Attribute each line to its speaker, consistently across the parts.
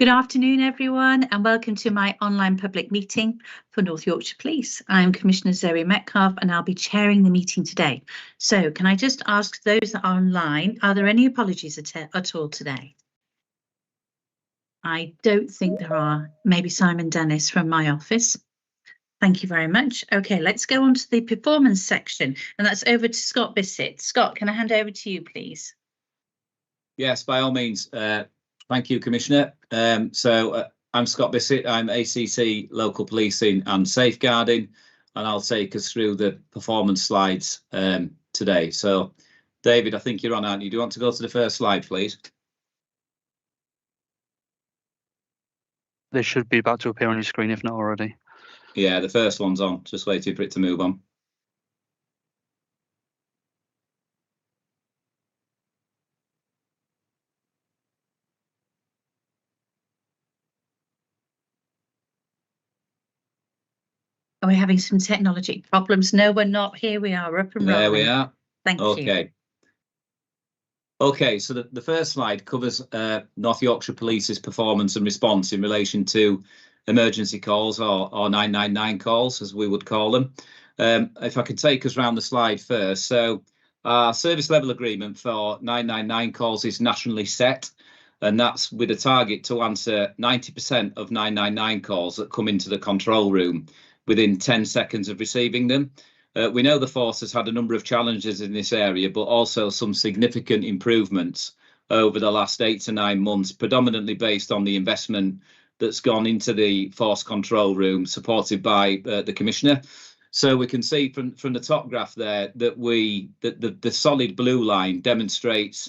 Speaker 1: Good afternoon, everyone, and welcome to my online public meeting for North Yorkshire Police. I'm Commissioner Zoe Metcalfe, and I'll be chairing the meeting today. So can I just ask those that are online, are there any apologies at all today? I don't think there are. Maybe Simon Dennis from my office. Thank you very much. Okay, let's go on to the performance section, and that's over to Scott Bissett. Scott, can I hand over to you, please?
Speaker 2: Yes, by all means. Thank you, Commissioner. I'm Scott Bissett. I'm ACC Local Policing and Safeguarding, and I'll take us through the performance slides today. So, David, I think you're on, aren't you? Do you want to go to the first slide, please?
Speaker 3: They should be about to appear on your screen, if not already.
Speaker 2: Yeah, the first one's on. Just waiting for it to move on.
Speaker 1: Are we having some technology problems? No, we're not. Here we are, up and rolling.
Speaker 2: There we are.
Speaker 1: Thank you.
Speaker 2: Okay, so the first slide covers North Yorkshire Police's performance and response in relation to emergency calls or 999 calls, as we would call them. If I could take us around the slide first. So our service level agreement for 999 calls is nationally set, and that's with a target to answer 90% of 999 calls that come into the control room within 10 seconds of receiving them. We know the force has had a number of challenges in this area, but also some significant improvements over the last 8 to 9 months, predominantly based on the investment that's gone into the force control room, supported by the Commissioner. So we can see from the top graph there that the solid blue line demonstrates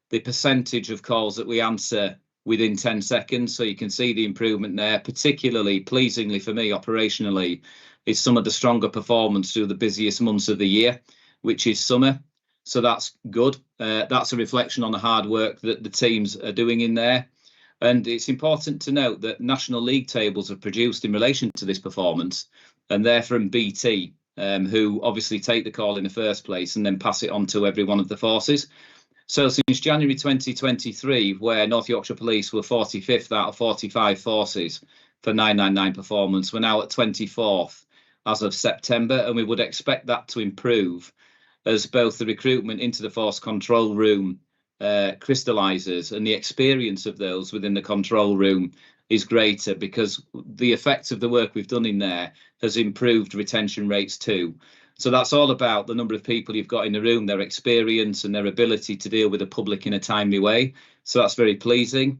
Speaker 2: the percentage of calls that we answer within 10 seconds. So you can see the improvement there. Particularly pleasingly for me operationally is some of the stronger performance through the busiest months of the year, which is summer. So that's good. That's a reflection on the hard work that the teams are doing in there. And it's important to note that national league tables are produced in relation to this performance, and they're from BT, who obviously take the call in the first place and then pass it on to every one of the forces. So since January 2023, where North Yorkshire Police were 45th out of 45 forces for 999 performance, we're now at 24th as of September, and we would expect that to improve as both the recruitment into the force control room crystallises and the experience of those within the control room is greater, because the effect of the work we've done in there has improved retention rates too. So that's all about the number of people you've got in the room, their experience and their ability to deal with the public in a timely way. So that's very pleasing.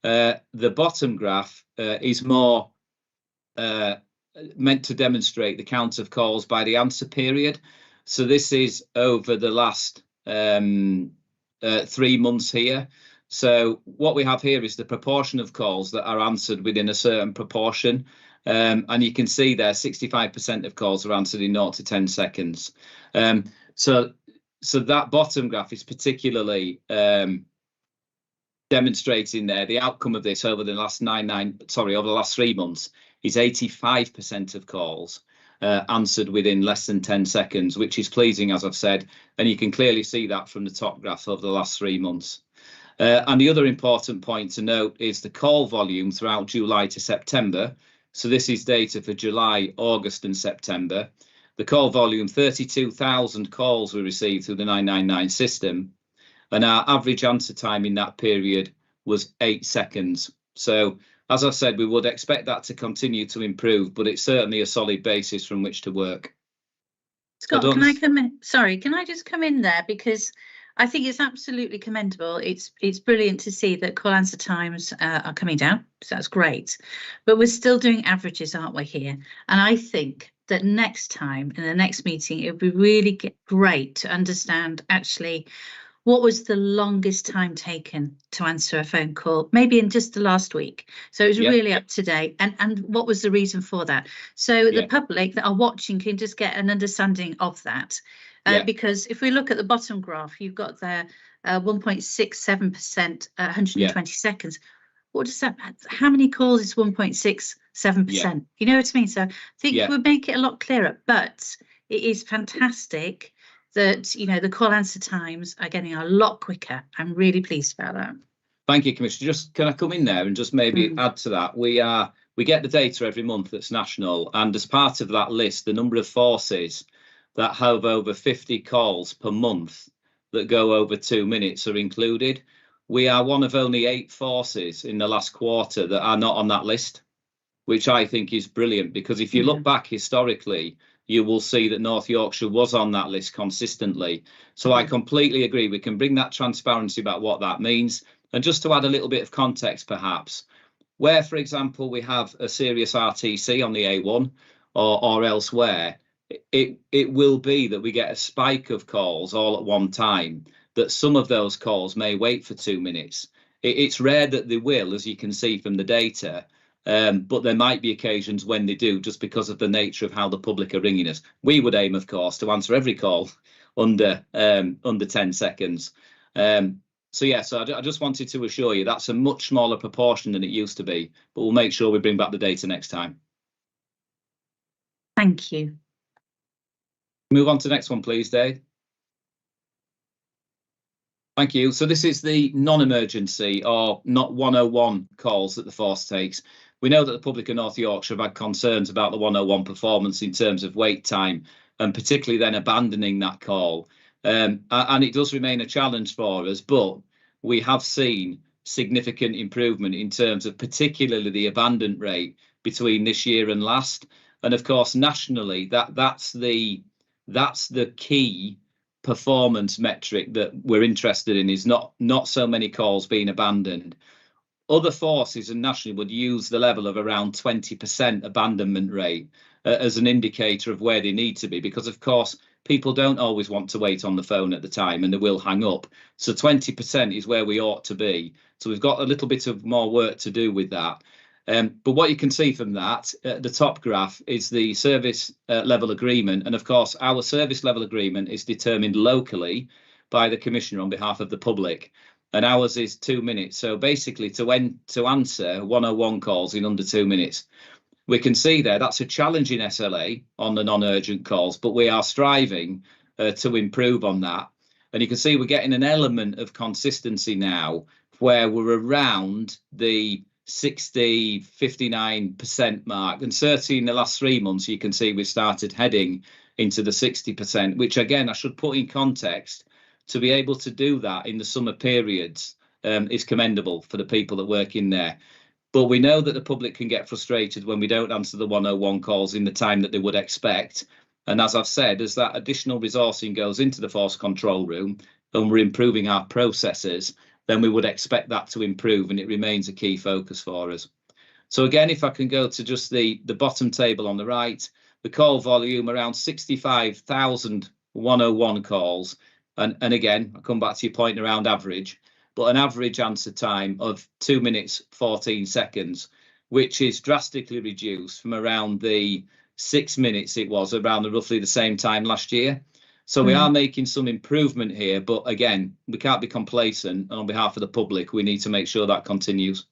Speaker 2: The bottom graph is more meant to demonstrate the count of calls by the answer period. So this is over the last 3 months here. So what we have here is the proportion of calls that are answered within a certain proportion. And you can see there 65% of calls are answered in 0 to 10 seconds. So that bottom graph is particularly demonstrating there the outcome of this over the last over the last 3 months is 85% of calls answered within less than 10 seconds, which is pleasing, as I've said, and you can clearly see that from the top graph over the last 3 months. And the other important point to note is the call volume throughout July to September. So this is data for July, August and September. The call volume, 32,000 calls were received through the 999 system, and our average answer time in that period was 8 seconds. So as I said, we would expect that to continue to improve, but it's certainly a solid basis from which to work.
Speaker 1: Scott, can I come in? Sorry, can I just come in there? Because I think it's absolutely commendable. It's brilliant to see that call answer times are coming down. So that's great. But we're still doing averages, aren't we, here? And I think that next time in the next meeting, it would be really great to understand actually what was the longest time taken to answer a phone call, maybe in just the last week. So it was really up to date. And what was the reason for that? So the public that are watching can just get an understanding of that. Because if we look at the bottom graph, you've got there 1.67%, 120 seconds. What does that mean? How many calls is 1.67%? You know what I mean? So I think it would make it a lot clearer, but it is fantastic that, you know, the call answer times are getting a lot quicker. I'm really pleased about that.
Speaker 2: Thank you, Commissioner. Just can I come in there and just maybe add to that? We get the data every month that's national, and as part of that list, the number of forces that have over 50 calls per month that go over 2 minutes are included. We are one of only 8 forces in the last quarter that are not on that list, which I think is brilliant, because if you look back historically, you will see that North Yorkshire was on that list consistently. So I completely agree. We can bring that transparency about what that means. And just to add a little bit of context, perhaps, where, for example, we have a serious RTC on the A1 or elsewhere, it will be that we get a spike of calls all at one time, that some of those calls may wait for 2 minutes. It's rare that they will, as you can see from the data, but there might be occasions when they do, just because of the nature of how the public are ringing us. We would aim, of course, to answer every call under 10 seconds. So I just wanted to assure you that's a much smaller proportion than it used to be, but we'll make sure we bring back the data next time.
Speaker 1: Thank you.
Speaker 2: Move on to the next one, please, Dave. Thank you. So this is the non-emergency or not 101 calls that the force takes. We know that the public of North Yorkshire have had concerns about the 101 performance in terms of wait time, and particularly then abandoning that call. And it does remain a challenge for us, but we have seen significant improvement in terms of particularly the abandon rate between this year and last. And of course, nationally, that's the key performance metric that we're interested in, is not so many calls being abandoned. Other forces and nationally would use the level of around 20% abandonment rate as an indicator of where they need to be, because of course people don't always want to wait on the phone at the time and they will hang up. So 20% is where we ought to be. So we've got a little bit of more work to do with that. But what you can see from that, the top graph, is the service level agreement. And of course, our service level agreement is determined locally by the Commissioner on behalf of the public. And ours is 2 minutes. So basically, to answer 101 calls in under 2 minutes. We can see there that's a challenging SLA on the non-urgent calls, but we are striving to improve on that. And you can see we're getting an element of consistency now where we're around the 59% mark, and certainly in the last 3 months you can see we've started heading into the 60%, which again I should put in context. To be able to do that in the summer periods is commendable for the people that work in there, but we know that the public can get frustrated when we don't answer the 101 calls in the time that they would expect. And as I've said, as that additional resourcing goes into the force control room and we're improving our processes, then we would expect that to improve, and it remains a key focus for us. So again, if I can go to just the bottom table on the right, the call volume around 65,000 101 calls. And again, I'll come back to your point around average, but an average answer time of 2 minutes, 14 seconds, which is drastically reduced from around the 6 minutes it was around roughly the same time last year. So we are making some improvement here, but again, we can't be complacent. And on behalf of the public, we need to make sure that continues.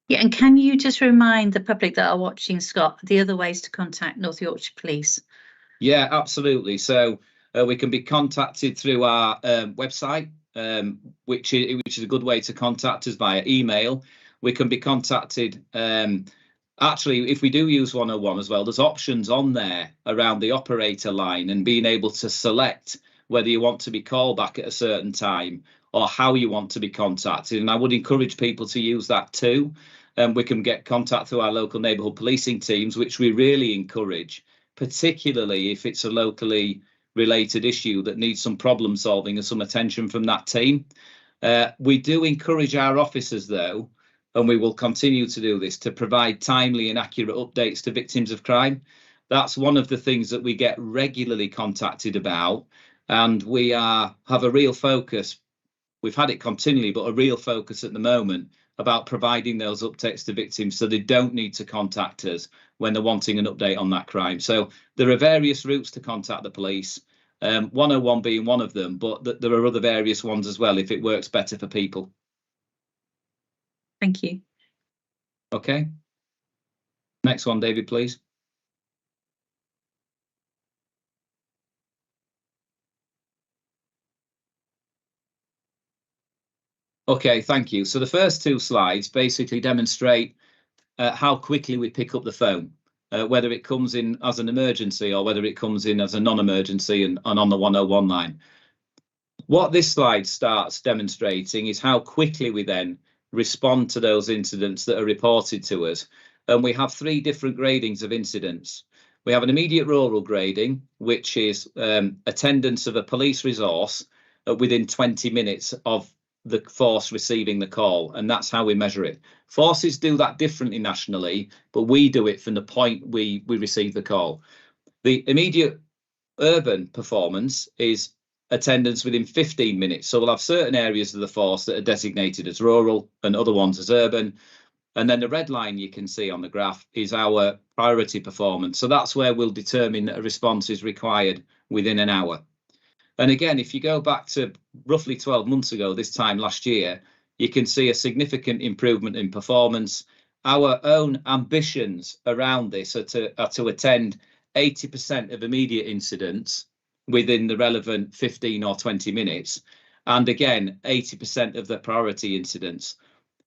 Speaker 1: Yeah, and can you just remind the public that are watching, Scott, the other ways to contact North Yorkshire Police?
Speaker 2: Yeah, absolutely. So we can be contacted through our website, which is a good way to contact us via email. We can be contacted. Actually, if we do use 101 as well, there's options on there around the operator line and being able to select whether you want to be called back at a certain time or how you want to be contacted. And I would encourage people to use that too. We can get contact through our local neighbourhood policing teams, which we really encourage, particularly if it's a locally related issue that needs some problem solving and some attention from that team. We do encourage our officers, though, and we will continue to do this, to provide timely and accurate updates to victims of crime. That's one of the things that we get regularly contacted about, and we have a real focus. We've had it continually, but a real focus at the moment about providing those updates to victims so they don't need to contact us when they're wanting an update on that crime. So there are various routes to contact the police, 101 being one of them, but there are other various ones as well if it works better for people.
Speaker 1: Thank you.
Speaker 2: Okay. Next one, David, please. Okay, thank you. So the first two slides basically demonstrate how quickly we pick up the phone, whether it comes in as an emergency or whether it comes in as a non-emergency and on the 101 line. What this slide starts demonstrating is how quickly we then respond to those incidents that are reported to us. And we have three different gradings of incidents. We have an immediate rural grading, which is attendance of a police resource within 20 minutes of the force receiving the call, and that's how we measure it. Forces do that differently nationally, but we do it from the point we receive the call. The immediate urban performance is attendance within 15 minutes. So we'll have certain areas of the force that are designated as rural and other ones as urban. And then the red line you can see on the graph is our priority performance. So that's where we'll determine that a response is required within an hour. And again, if you go back to roughly 12 months ago, this time last year, you can see a significant improvement in performance. Our own ambitions around this are to attend 80% of immediate incidents within the relevant 15 or 20 minutes. And again, 80% of the priority incidents.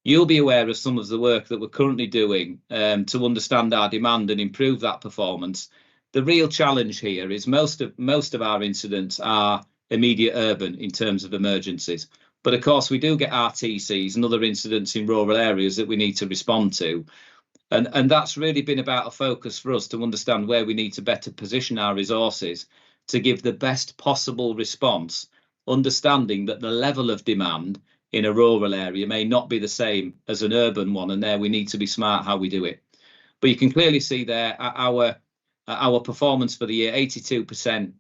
Speaker 2: You'll be aware of some of the work that we're currently doing to understand our demand and improve that performance. The real challenge here is most of our incidents are immediate urban in terms of emergencies. But of course, we do get RTCs and other incidents in rural areas that we need to respond to. And that's really been about a focus for us to understand where we need to better position our resources to give the best possible response, understanding that the level of demand in a rural area may not be the same as an urban one, and there we need to be smart how we do it. But you can clearly see there our performance for the year, 82%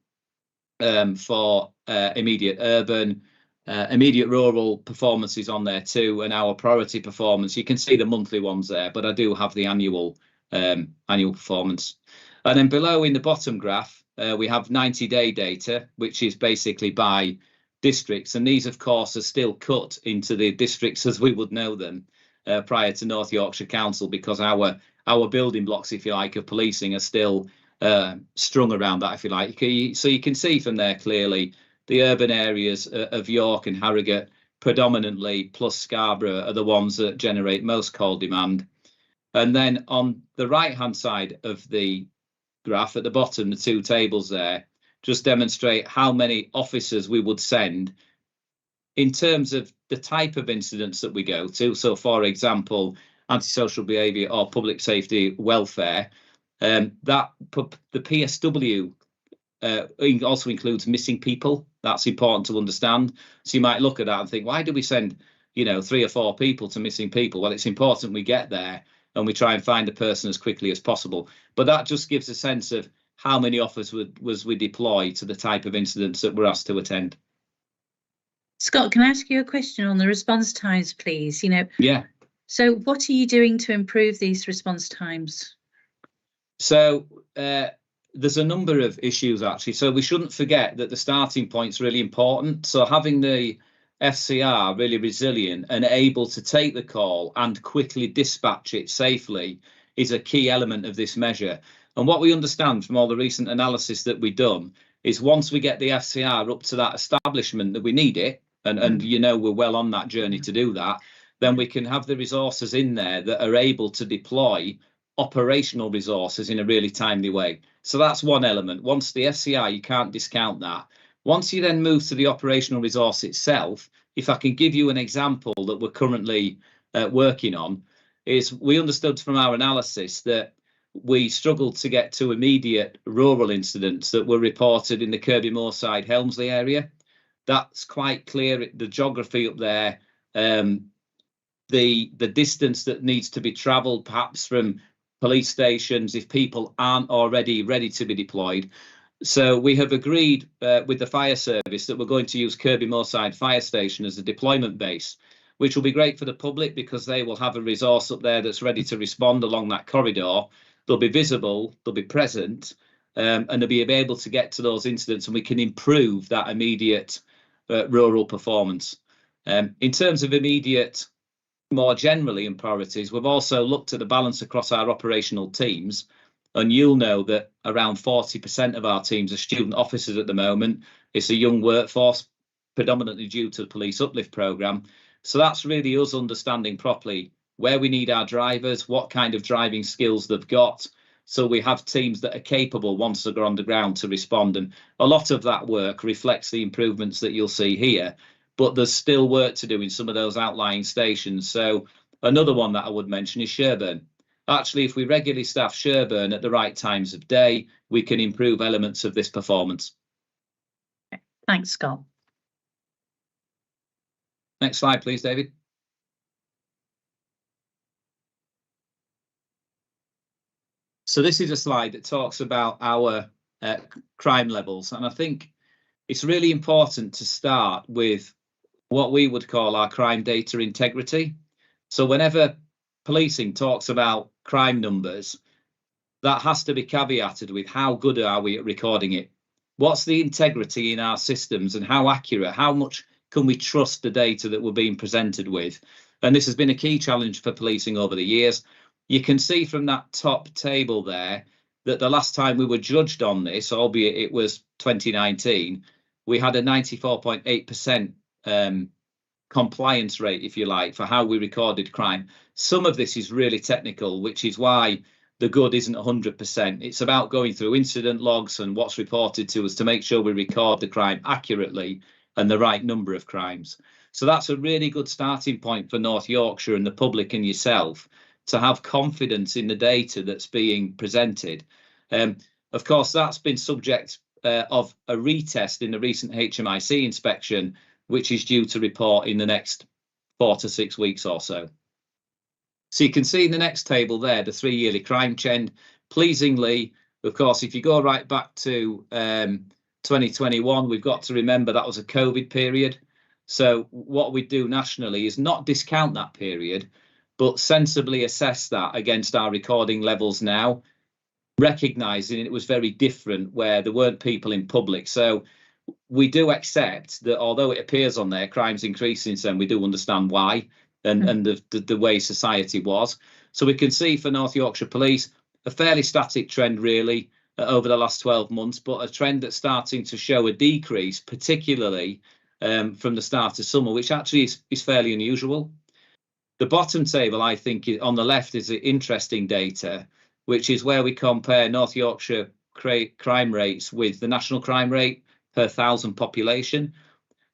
Speaker 2: for immediate urban, immediate rural performances on there too, and our priority performance. You can see the monthly ones there, but I do have the annual performance. And then below in the bottom graph, we have 90-day data, which is basically by districts, and these of course are still cut into the districts as we would know them prior to North Yorkshire Council, because our building blocks, if you like, of policing are still strung around that, if you like. So you can see from there clearly the urban areas of York and Harrogate predominantly, plus Scarborough, are the ones that generate most call demand. And then on the right hand side of the graph at the bottom, the two tables there just demonstrate how many officers we would send in terms of the type of incidents that we go to. So for example, antisocial behaviour or public safety welfare, the PSW also includes missing people. That's important to understand. So you might look at that and think, why do we send 3 or 4 people to missing people? Well, it's important we get there and we try and find the person as quickly as possible. But that just gives a sense of how many officers we deploy to the type of incidents that we're asked to attend.
Speaker 1: Scott, can I ask you a question on the response times, please?
Speaker 2: Yeah.
Speaker 1: So what are you doing to improve these response times?
Speaker 2: So there's a number of issues, actually. So we shouldn't forget that the starting point is really important. So having the FCR really resilient and able to take the call and quickly dispatch it safely is a key element of this measure. And what we understand from all the recent analysis that we've done is once we get the FCR up to that establishment that we need it, and we're well on that journey to do that, then we can have the resources in there that are able to deploy operational resources in a really timely way. So that's one element. Once the FCR, you can't discount that. Once you then move to the operational resource itself, if I can give you an example that we're currently working on, is we understood from our analysis that we struggled to get to immediate rural incidents that were reported in the Kirby Moorside Helmsley area. That's quite clear, the geography up there, the distance that needs to be travelled perhaps from police stations if people aren't already ready to be deployed. So we have agreed with the fire service that we're going to use Kirby Moorside Fire Station as a deployment base, which will be great for the public because they will have a resource up there that's ready to respond along that corridor. They'll be visible, they'll be present, and they'll be able to get to those incidents, and we can improve that immediate rural performance. In terms of immediate, more generally in priorities, we've also looked at the balance across our operational teams, and you'll know that around 40% of our teams are student officers at the moment. It's a young workforce, predominantly due to the police uplift programme. So that's really us understanding properly where we need our drivers, what kind of driving skills they've got. So we have teams that are capable once they're on the ground to respond. And a lot of that work reflects the improvements that you'll see here. But there's still work to do in some of those outlying stations. So another one that I would mention is Sherburn. Actually, if we regularly staff Sherburn at the right times of day, we can improve elements of this performance.
Speaker 1: Thanks, Scott.
Speaker 2: Next slide, please, David. So this is a slide that talks about our crime levels. And I think it's really important to start with what we would call our crime data integrity. So whenever policing talks about crime numbers, that has to be caveated with how good are we at recording it? What's the integrity in our systems and how accurate, how much can we trust the data that we're being presented with? And this has been a key challenge for policing over the years. You can see from that top table there that the last time we were judged on this, albeit it was 2019, we had a 94.8% compliance rate, if you like, for how we recorded crime. Some of this is really technical, which is why the good isn't 100%. It's about going through incident logs and what's reported to us to make sure we record the crime accurately and the right number of crimes. So that's a really good starting point for North Yorkshire and the public and yourself to have confidence in the data that's being presented. Of course, that's been subject of a retest in the recent HMIC inspection, which is due to report in the next 4 to 6 weeks or so. So you can see in the next table there, the 3-yearly crime trend. Pleasingly, of course, if you go right back to 2021, we've got to remember that was a COVID period. So what we do nationally is not discount that period, but sensibly assess that against our recording levels now, recognising it was very different where there weren't people in public. So we do accept that although it appears on there, crime's increasing, so we do understand why and the way society was. So we can see for North Yorkshire Police, a fairly static trend really over the last 12 months, but a trend that's starting to show a decrease, particularly from the start of summer, which actually is fairly unusual. The bottom table, I think, on the left is the interesting data, which is where we compare North Yorkshire crime rates with the national crime rate per 1,000 population.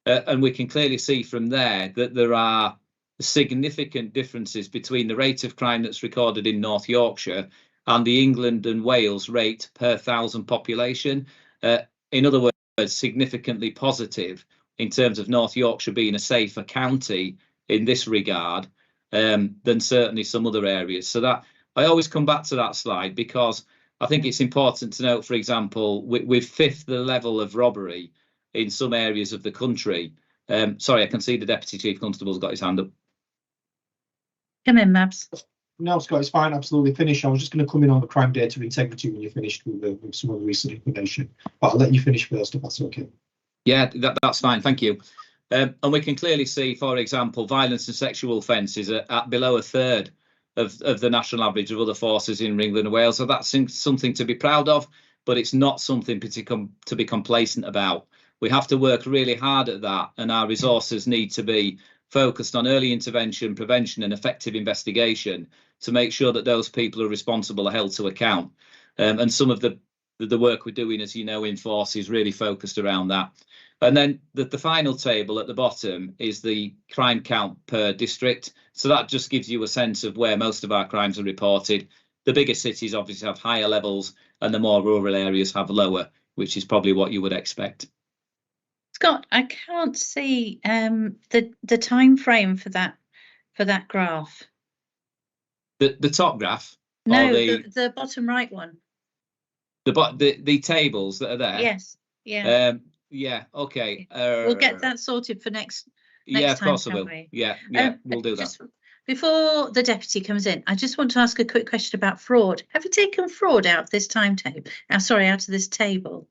Speaker 2: And we can clearly see from there that there are significant differences between the rate of crime that's recorded in North Yorkshire and the England and Wales rate per 1,000 population. In other words, significantly positive in terms of North Yorkshire being a safer county in this regard than certainly some other areas. So that I always come back to that slide because I think it's important to note, for example, we've fifth the level of robbery in some areas of the country. Sorry, I can see the Deputy Chief Constable's got his hand up.
Speaker 1: Come in, Mabs.
Speaker 4: No, Scott, it's fine. Absolutely finished. I was just going to come in on the crime data integrity when you're finished with some of the recent information. But I'll let you finish first if that's okay.
Speaker 2: Yeah, that's fine. Thank you. And we can clearly see, for example, violence and sexual offences are at below a third of the national average of other forces in England and Wales. So that's something to be proud of, but it's not something to be complacent about. We have to work really hard at that, and our resources need to be focused on early intervention, prevention and effective investigation to make sure that those people who are responsible are held to account. And some of the work we're doing, as you know, in Force is really focused around that. And then the final table at the bottom is the crime count per district. So that just gives you a sense of where most of our crimes are reported. The bigger cities obviously have higher levels and the more rural areas have lower, which is probably what you would expect.
Speaker 1: Scott, I can't see the time frame for that graph.
Speaker 2: The top graph?
Speaker 1: No, the bottom right one.
Speaker 2: The tables that are there?
Speaker 1: Yes. Yeah.
Speaker 2: Yeah. Okay.
Speaker 1: We'll get that sorted for next
Speaker 2: yeah, of
Speaker 1: time,
Speaker 2: course I will.
Speaker 1: we?
Speaker 2: Yeah, we'll do that.
Speaker 1: Before the deputy comes in, I just want to ask a quick question about fraud. Have you taken fraud out of this timetable? Sorry, out of this table.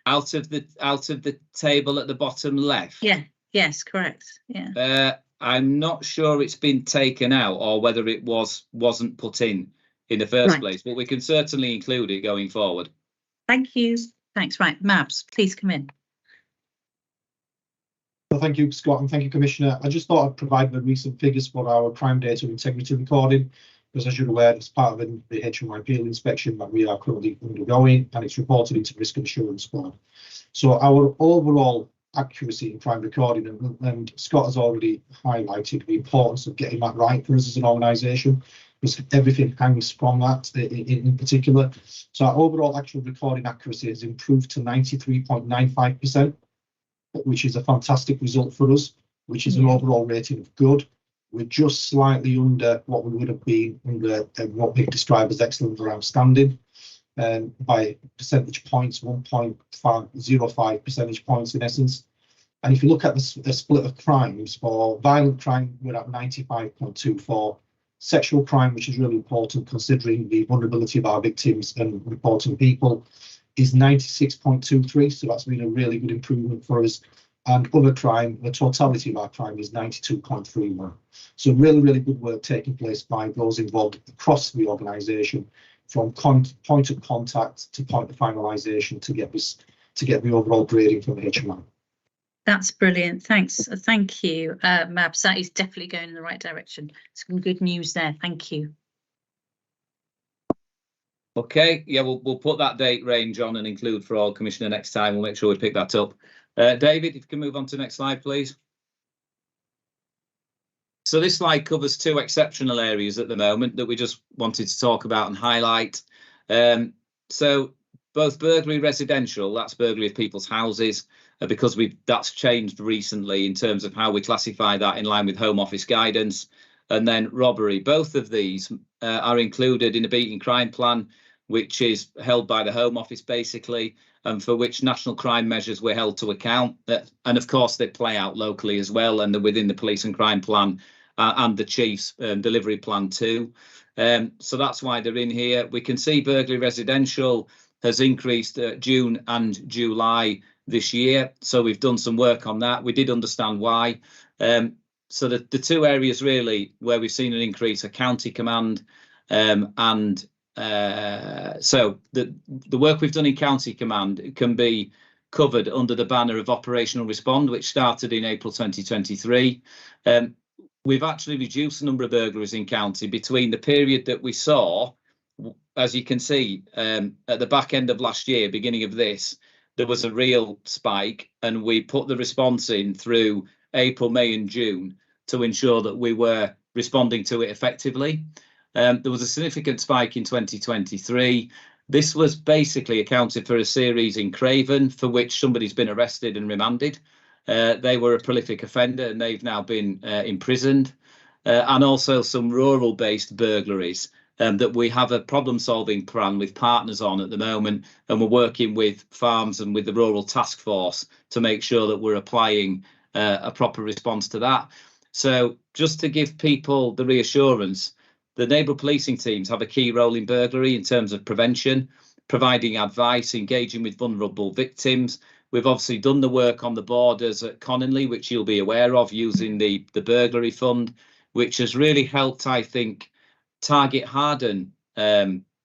Speaker 2: Out of the table at the bottom left?
Speaker 1: Yeah. Yes, correct. Yeah.
Speaker 2: I'm not sure it's been taken out or whether it wasn't put in the first place, but we can certainly include it going forward.
Speaker 1: Thank you. Thanks. Right, Mabs, please come in.
Speaker 4: Well, thank you, Scott, and thank you, Commissioner. I just thought I'd provide the recent figures for our crime data integrity recording, because as you're aware, it's part of the NYP inspection that we are currently undergoing, and it's reported into Risk and Assurance Squad. So our overall accuracy in crime recording, and Scott has already highlighted the importance of getting that right for us as an organisation, because everything hangs from that in particular. So our overall actual recording accuracy has improved to 93.95%, which is a fantastic result for us, which is an overall rating of good. We're just slightly under what we would have been under what we describe as excellent or outstanding, by percentage points, 1.05 percentage points in essence. And if you look at the split of crimes, for violent crime, we're at 95.24. Sexual crime, which is really important considering the vulnerability of our victims and reporting people, is 96.23. So that's been a really good improvement for us. And other crime, the totality of our crime is 92.31. So really, really good work taking place by those involved across the organisation, from point of contact to point of finalisation, to get the overall grading from the HMI.
Speaker 1: That's brilliant. Thanks. Thank you, Mabs. That is definitely going in the right direction. Some good news there. Thank you.
Speaker 2: Okay, yeah, we'll put that date range on and include for all, Commissioner, next time. We'll make sure we pick that up. David, if you can move on to the next slide, please. So this slide covers two exceptional areas at the moment that we just wanted to talk about and highlight. So both burglary residential, that's burglary of people's houses, because that's changed recently in terms of how we classify that in line with Home Office guidance, and then robbery. Both of these are included in a beating crime plan, which is held by the Home Office basically, and for which national crime measures were held to account. And of course, they play out locally as well, and they're within the police and crime plan and the chief's delivery plan too. So that's why they're in here. We can see burglary residential has increased June and July this year. So we've done some work on that. We did understand why. So the two areas really where we've seen an increase are county command and so the work we've done in county command can be covered under the banner of operational respond, which started in April 2023. We've actually reduced the number of burglaries in county between the period that we saw, as you can see, at the back end of last year, beginning of this, there was a real spike, and we put the response in through April, May and June to ensure that we were responding to it effectively. There was a significant spike in 2023. This was basically accounted for a series in Craven for which somebody's been arrested and remanded. They were a prolific offender and they've now been imprisoned, and also some rural-based burglaries that we have a problem-solving plan with partners on at the moment, and we're working with farms and with the Rural Task Force to make sure that we're applying a proper response to that. So just to give people the reassurance, the neighbourhood policing teams have a key role in burglary in terms of prevention, providing advice, engaging with vulnerable victims. We've obviously done the work on the borders at Conninley, which you'll be aware of, using the burglary fund, which has really helped, I think, target harden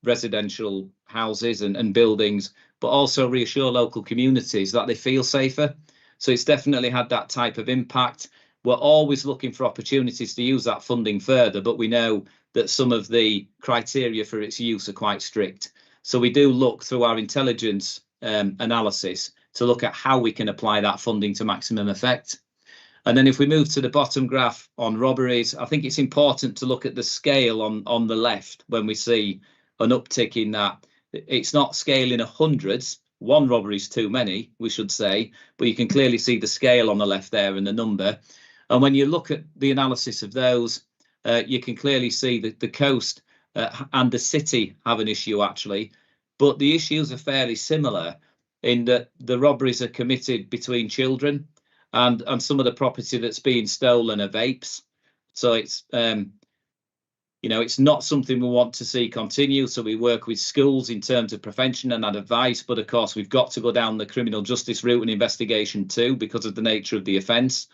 Speaker 2: residential houses and buildings, but also reassure local communities that they feel safer. So it's definitely had that type of impact. We're always looking for opportunities to use that funding further, but we know that some of the criteria for its use are quite strict. So we do look through our intelligence analysis to look at how we can apply that funding to maximum effect. And then if we move to the bottom graph on robberies, I think it's important to look at the scale on the left when we see an uptick in that. It's not scale in hundreds. One robbery is too many, we should say, but you can clearly see the scale on the left there and the number. And when you look at the analysis of those, you can clearly see that the coast and the city have an issue actually, but the issues are fairly similar in that the robberies are committed between children, and some of the property that's being stolen are vapes. So it's it's not something we want to see continue. So we work with schools in terms of prevention and advice, but of course we've got to go down the criminal justice route and investigation too because of the nature of the offence.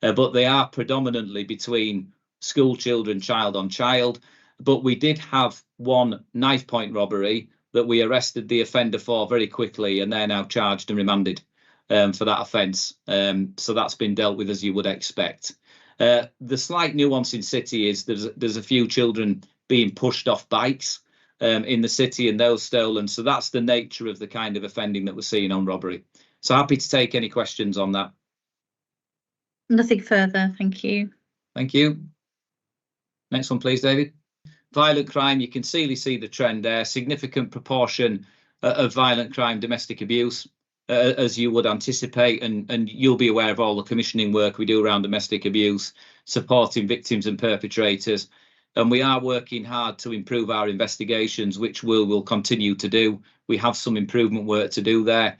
Speaker 2: But they are predominantly between school children, child on child. But we did have one knife point robbery that we arrested the offender for very quickly, and they're now charged and remanded. for that offence. So that's been dealt with as you would expect. The slight nuance in city is there's a few children being pushed off bikes in the city and those stolen. So that's the nature of the kind of offending that we're seeing on robbery. So happy to take any questions on that.
Speaker 1: Nothing further, thank you.
Speaker 2: Thank you. Next one, please, David. Violent crime, you can clearly see the trend there. Significant proportion of violent crime, domestic abuse, as you would anticipate, and you'll be aware of all the commissioning work we do around domestic abuse, supporting victims and perpetrators. And we are working hard to improve our investigations, which we'll continue to do. We have some improvement work to do there.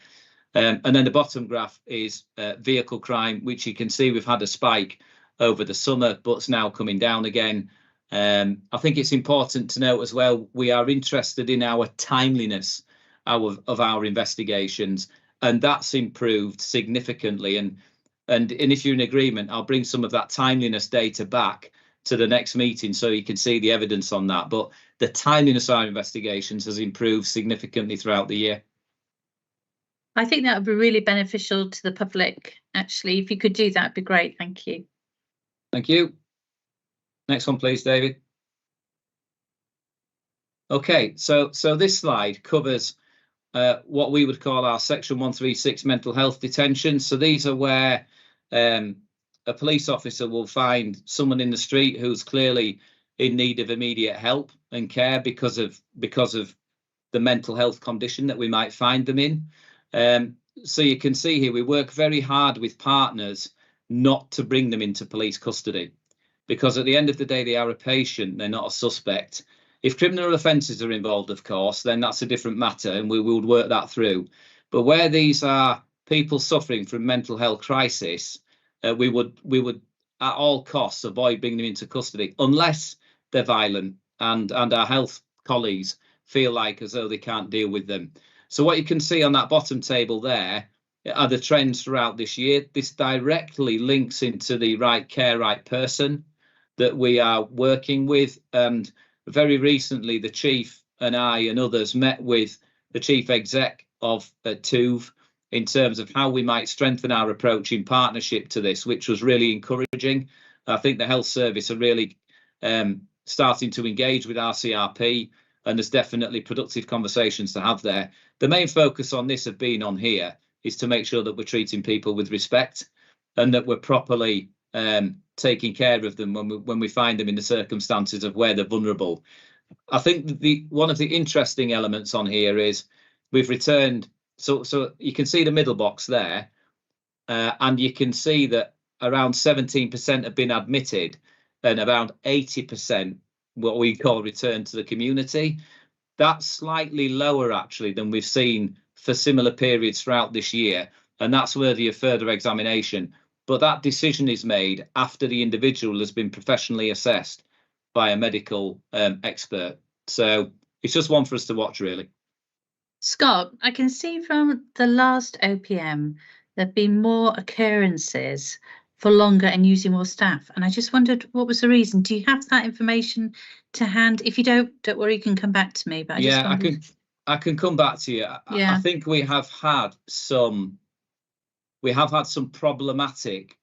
Speaker 2: And then the bottom graph is vehicle crime, which you can see we've had a spike over the summer, but it's now coming down again. I think it's important to note as well, we are interested in our timeliness of our investigations, and that's improved significantly. And if you're in agreement, I'll bring some of that timeliness data back to the next meeting so you can see the evidence on that. But the timeliness of our investigations has improved significantly throughout the year.
Speaker 1: I think that would be really beneficial to the public, actually. If you could do that, it'd be great. Thank you.
Speaker 2: Thank you. Next one, please, David. Okay, so this slide covers what we would call our Section 136 mental health detention. So these are where a police officer will find someone in the street who's clearly in need of immediate help and care because of the mental health condition that we might find them in. So you can see here we work very hard with partners not to bring them into police custody, because at the end of the day they are a patient, they're not a suspect. If criminal offences are involved, of course, then that's a different matter and we would work that through. But where these are people suffering from mental health crisis, we would at all costs avoid bringing them into custody unless they're violent and our health colleagues feel like as though they can't deal with them. So what you can see on that bottom table there are the trends throughout this year. This directly links into the right care, right person that we are working with. And very recently, the chief and I and others met with the chief exec of TUV in terms of how we might strengthen our approach in partnership to this, which was really encouraging. I think the health service are really starting to engage with RCRP, and there's definitely productive conversations to have there. The main focus on this have been on here is to make sure that we're treating people with respect and that we're properly taking care of them when we find them in the circumstances of where they're vulnerable. I think one of the interesting elements on here is we've returned, so you can see the middle box there, and you can see that around 17% have been admitted and around 80% what we call return to the community. That's slightly lower actually than we've seen for similar periods throughout this year, and that's worthy of further examination. But that decision is made after the individual has been professionally assessed by a medical expert. So it's just one for us to watch, really.
Speaker 1: Scott, I can see from the last OPM there have been more occurrences for longer and using more staff. And I just wondered what was the reason. Do you have that information to hand? If you don't worry, you can come back to me. But
Speaker 2: I can come back to you.
Speaker 1: Yeah.
Speaker 2: I think we have had some problematic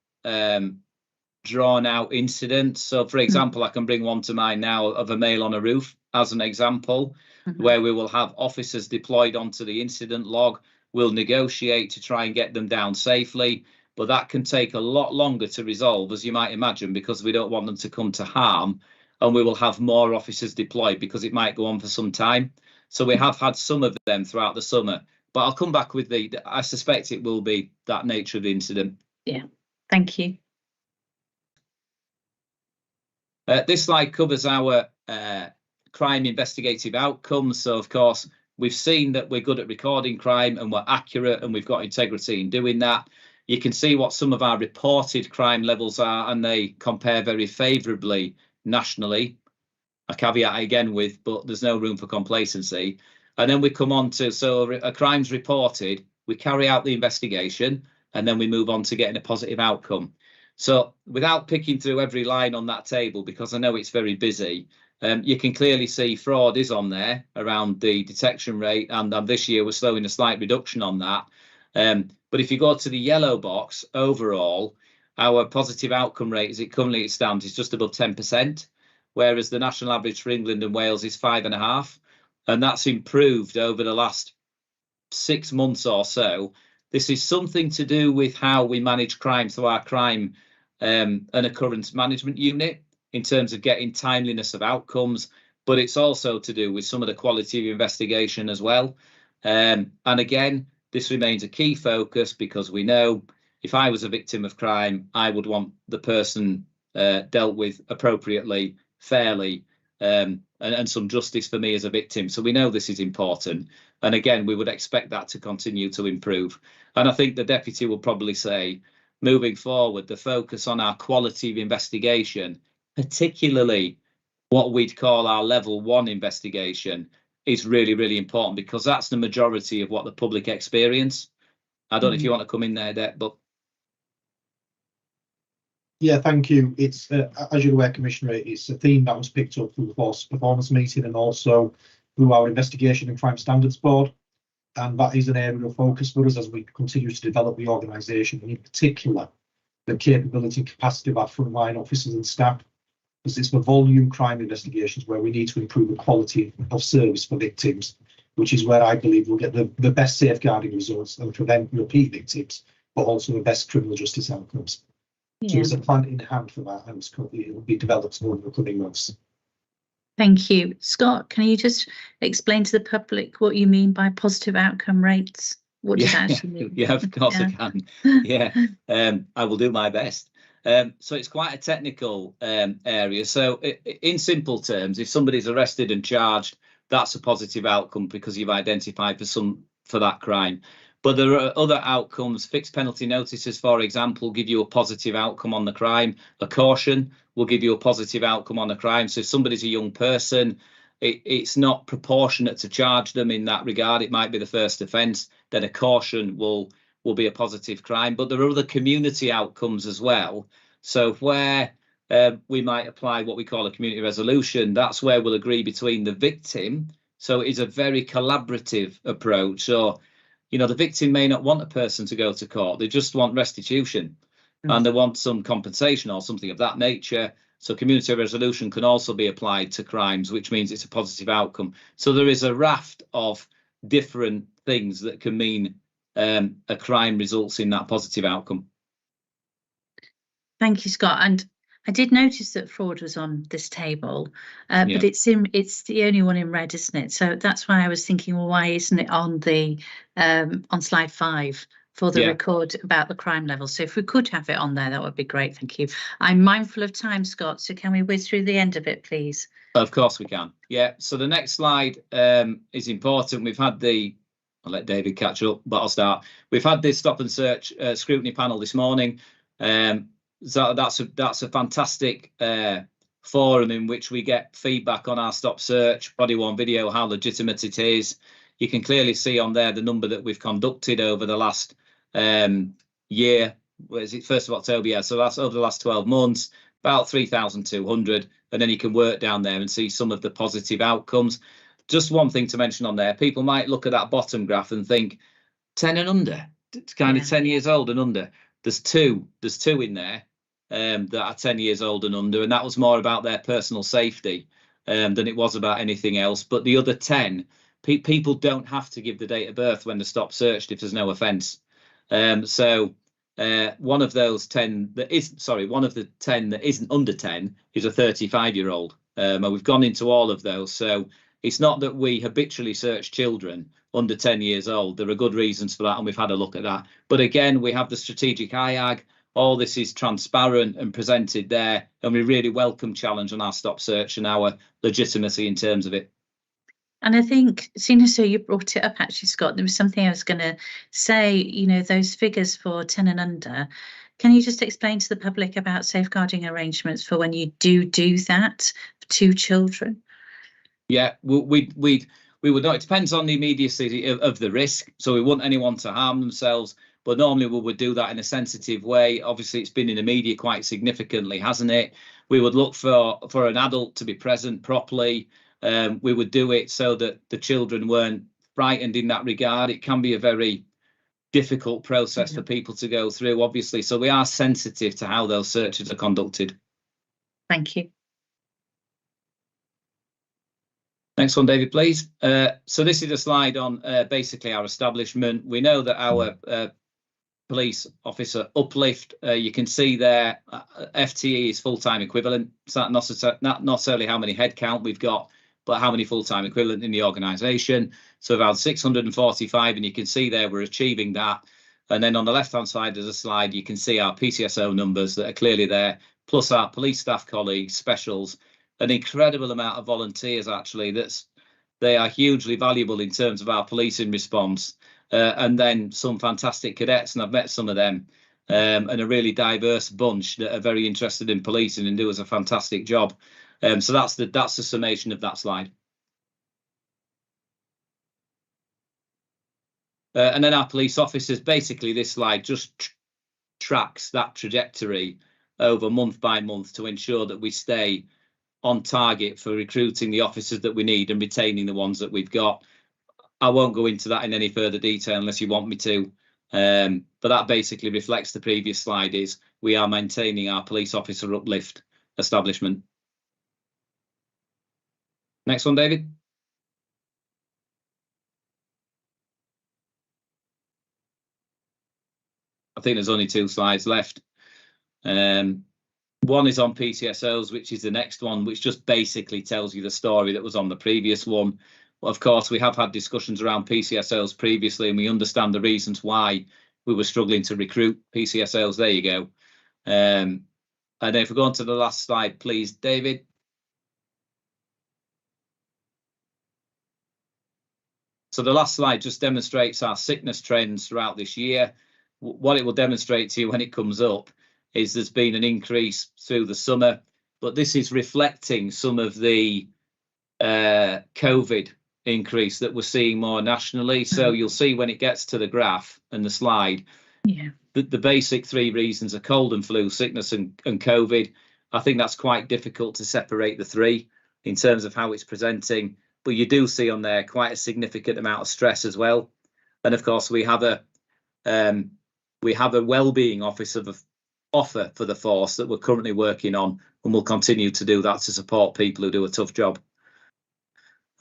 Speaker 2: drawn out incidents. So for example, I can bring one to mind now of a male on a roof as an example, where we will have officers deployed onto the incident log. We'll negotiate to try and get them down safely, but that can take a lot longer to resolve, as you might imagine, because we don't want them to come to harm, and we will have more officers deployed because it might go on for some time. So we have had some of them throughout the summer, but I'll come back with I suspect it will be that nature of the incident.
Speaker 1: Yeah, thank you.
Speaker 2: This slide covers our crime investigative outcomes. So, of course, we've seen that we're good at recording crime and we're accurate and we've got integrity in doing that. You can see what some of our reported crime levels are, and they compare very favourably nationally. A caveat again with, but there's no room for complacency. And then we come on to, so a crime's reported, we carry out the investigation, and then we move on to getting a positive outcome. So without picking through every line on that table, because I know it's very busy, you can clearly see fraud is on there around the detection rate, and this year we're showing a slight reduction on that. But if you go to the yellow box, overall, our positive outcome rate, as it currently stands, is just above 10%, whereas the national average for England and Wales is 5.5%, and that's improved over the last 6 months or so. This is something to do with how we manage crime through our crime and occurrence management unit in terms of getting timeliness of outcomes, but it's also to do with some of the quality of investigation as well. And again, this remains a key focus because we know if I was a victim of crime, I would want the person dealt with appropriately, fairly, and some justice for me as a victim. So we know this is important. And again, we would expect that to continue to improve. And I think the Deputy will probably say, moving forward, the focus on our quality of investigation, particularly what we'd call our level 1 investigation, is really, really important because that's the majority of what the public experience. I don't know if you want to come in there, Deb, but.
Speaker 4: Yeah, thank you. It's, as you're aware, Commissioner, it's a theme that was picked up through the Force Performance meeting and also through our Investigation and Crime Standards Board. And that is an area of focus for us as we continue to develop the organisation, and in particular, the capability and capacity of our frontline officers and staff, because it's for volume crime investigations where we need to improve the quality of service for victims, which is where I believe we'll get the best safeguarding results and prevent repeat victims, but also the best criminal justice outcomes. So there's a plan in hand for that, and it will be developed over the coming months.
Speaker 1: Thank you. Scott, can you just explain to the public what you mean by positive outcome rates? What does that actually mean?
Speaker 2: Yeah, of course I can. Yeah, I will do my best. So it's quite a technical area. So in simple terms, if somebody's arrested and charged, that's a positive outcome because you've identified for that crime. But there are other outcomes. Fixed penalty notices, for example, give you a positive outcome on the crime. A caution will give you a positive outcome on a crime. So if somebody's a young person, it's not proportionate to charge them in that regard. It might be the first offence, then a caution will be a positive crime. But there are other community outcomes as well. So where we might apply what we call a community resolution, that's where we'll agree between the victim. So it's a very collaborative approach. So, you know, the victim may not want a person to go to court. They just want restitution and they want some compensation or something of that nature. So community resolution can also be applied to crimes, which means it's a positive outcome. So there is a raft of different things that can mean a crime results in that positive outcome.
Speaker 1: Thank you, Scott. And I did notice that fraud was on this table, but it's the only one in red, isn't it? So that's why I was thinking, well, why isn't it on the on slide 5 for the record about the crime level? So if we could have it on there, that would be great. Thank you. I'm mindful of time, Scott. So can we whiz through the end of it, please?
Speaker 2: Of course we can. Yeah. So the next slide is important. We've had I'll let David catch up, but I'll start. We've had this stop and search scrutiny panel this morning. So that's a fantastic forum in which we get feedback on our stop search, body-worn video, how legitimate it is. You can clearly see on there the number that we've conducted over the last year. What is it? 1st of October, yeah. So that's over the last 12 months, about 3,200. And then you can work down there and see some of the positive outcomes. Just one thing to mention on there, people might look at that bottom graph and think 10 and under, it's kind of 10 years old and under. There's two in there that are 10 years old and under, and that was more about their personal safety than it was about anything else. But the other 10, people don't have to give the date of birth when they're stop searched if there's no offence. So one of those 10 one of the 10 that isn't under 10 is a 35-year-old. And we've gone into all of those. So it's not that we habitually search children under 10 years old. There are good reasons for that, and we've had a look at that. But again, we have the strategic IAG. All this is transparent and presented there, and we really welcome challenge on our stop search and our legitimacy in terms of it.
Speaker 1: And I think, seeing as you brought it up, actually, Scott, there was something I was going to say, you know, those figures for 10 and under. Can you just explain to the public about safeguarding arrangements for when you do that to children? Yeah,
Speaker 2: we would know. It depends on the immediacy of the risk. So we want anyone to harm themselves. But normally we would do that in a sensitive way. Obviously, it's been in the media quite significantly, hasn't it? We would look for an adult to be present properly. We would do it so that the children weren't frightened in that regard. It can be a very difficult process for people to go through, obviously. So we are sensitive to how those searches are conducted.
Speaker 1: Thank you.
Speaker 2: Next one, David, please. So this is a slide on basically our establishment. We know that our police officer uplift, you can see there, FTE is full-time equivalent. It's not necessarily how many headcount we've got, but how many full-time equivalent in the organisation. So around 645, and you can see there we're achieving that. And then on the left-hand side of the slide, you can see our PCSO numbers that are clearly there, plus our police staff colleagues, specials, an incredible amount of volunteers, actually. They are hugely valuable in terms of our policing response. And then some fantastic cadets, and I've met some of them, and a really diverse bunch that are very interested in policing and do us a fantastic job. So that's the summation of that slide. And then our police officers, basically this slide just tracks that trajectory over month by month to ensure that we stay on target for recruiting the officers that we need and retaining the ones that we've got. I won't go into that in any further detail unless you want me to, but that basically reflects the previous slide. Is we are maintaining our police officer uplift establishment. Next one, David. I think there's only 2 slides left. One is on PCSOs, which is the next one, which just basically tells you the story that was on the previous one. Well, of course, we have had discussions around PCSOs previously, and we understand the reasons why we were struggling to recruit PCSOs. There you go. And then if we go on to the last slide, please, David. So the last slide just demonstrates our sickness trends throughout this year. What it will demonstrate to you when it comes up is there's been an increase through the summer, but this is reflecting some of the COVID increase that we're seeing more nationally. So you'll see when it gets to the graph and the slide, the basic 3 reasons are cold and flu, sickness and COVID. I think that's quite difficult to separate the 3 in terms of how it's presenting, but you do see on there quite a significant amount of stress as well. And of course we have a well-being offer for the force that we're currently working on, and we'll continue to do that to support people who do a tough job.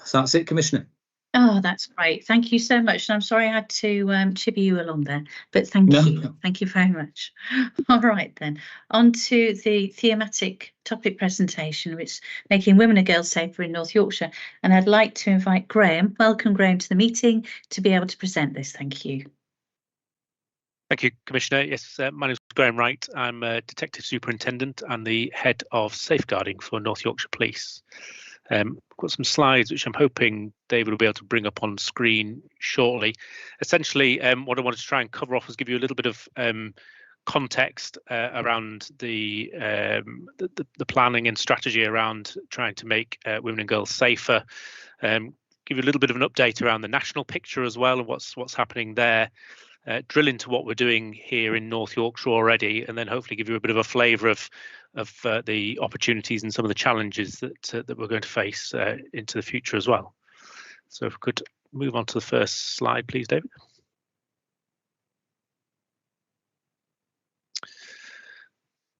Speaker 2: So that's it, Commissioner.
Speaker 1: Oh, that's great. Thank you so much. And I'm sorry I had to chivvy you along there, but thank you. Thank you very much. All right, then. On to the thematic topic presentation, which is making women and girls safer in North Yorkshire. And I'd like to invite Graham. Welcome, Graham, to the meeting to be able to present this. Thank you.
Speaker 5: Thank you, Commissioner. Yes, my name is Graham Wright. I'm a Detective Superintendent and the Head of Safeguarding for North Yorkshire Police. I've got some slides which I'm hoping David will be able to bring up on screen shortly. Essentially, what I wanted to try and cover off was give you a little bit of context around the planning and strategy around trying to make women and girls safer. Give you a little bit of an update around the national picture as well and what's happening there. Drill into what we're doing here in North Yorkshire already, and then hopefully give you a bit of a flavour of the opportunities and some of the challenges that we're going to face into the future as well. So if we could move on to the first slide, please, David.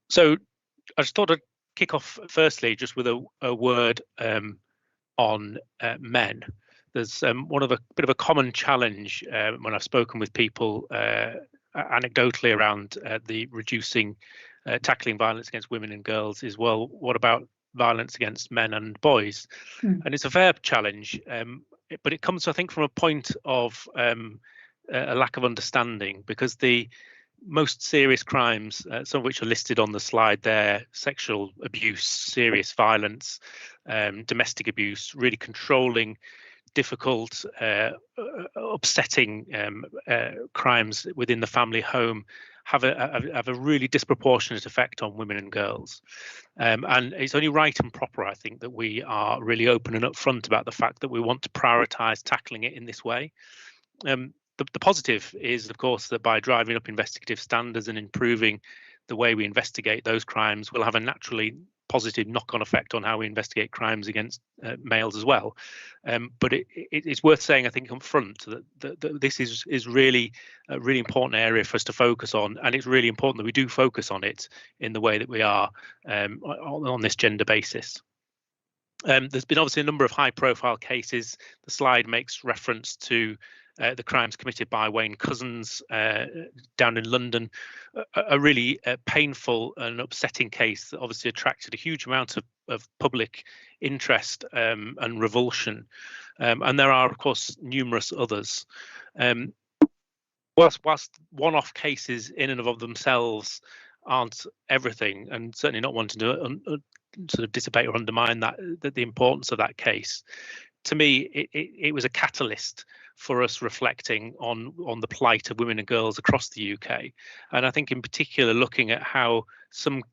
Speaker 5: So I just thought I'd kick off firstly just with a word on men. There's bit of a common challenge when I've spoken with people anecdotally around the reducing tackling violence against women and girls is, well, what about violence against men and boys? And it's a fair challenge, but it comes, I think, from a point of a lack of understanding, because the most serious crimes, some of which are listed on the slide there, sexual abuse, serious violence, domestic abuse, really controlling, difficult, upsetting crimes within the family home have a really disproportionate effect on women and girls. And it's only right and proper, I think, that we are really open and upfront about the fact that we want to prioritise tackling it in this way. The positive is, of course, that by driving up investigative standards and improving the way we investigate those crimes, we'll have a naturally positive knock-on effect on how we investigate crimes against males as well. But it's worth saying, I think, up front that this is really a really important area for us to focus on, and it's really important that we do focus on it in the way that we are on this gender basis. There's been obviously a number of high-profile cases. The slide makes reference to the crimes committed by Wayne Couzens down in London, a really painful and upsetting case that obviously attracted a huge amount of public interest and revulsion. And there are, of course, numerous others. Whilst one-off cases in and of themselves aren't everything, and certainly not wanting to sort of dissipate or undermine the importance of that case, to me, it was a catalyst for us reflecting on the plight of women and girls across the UK. And I think in particular looking at how some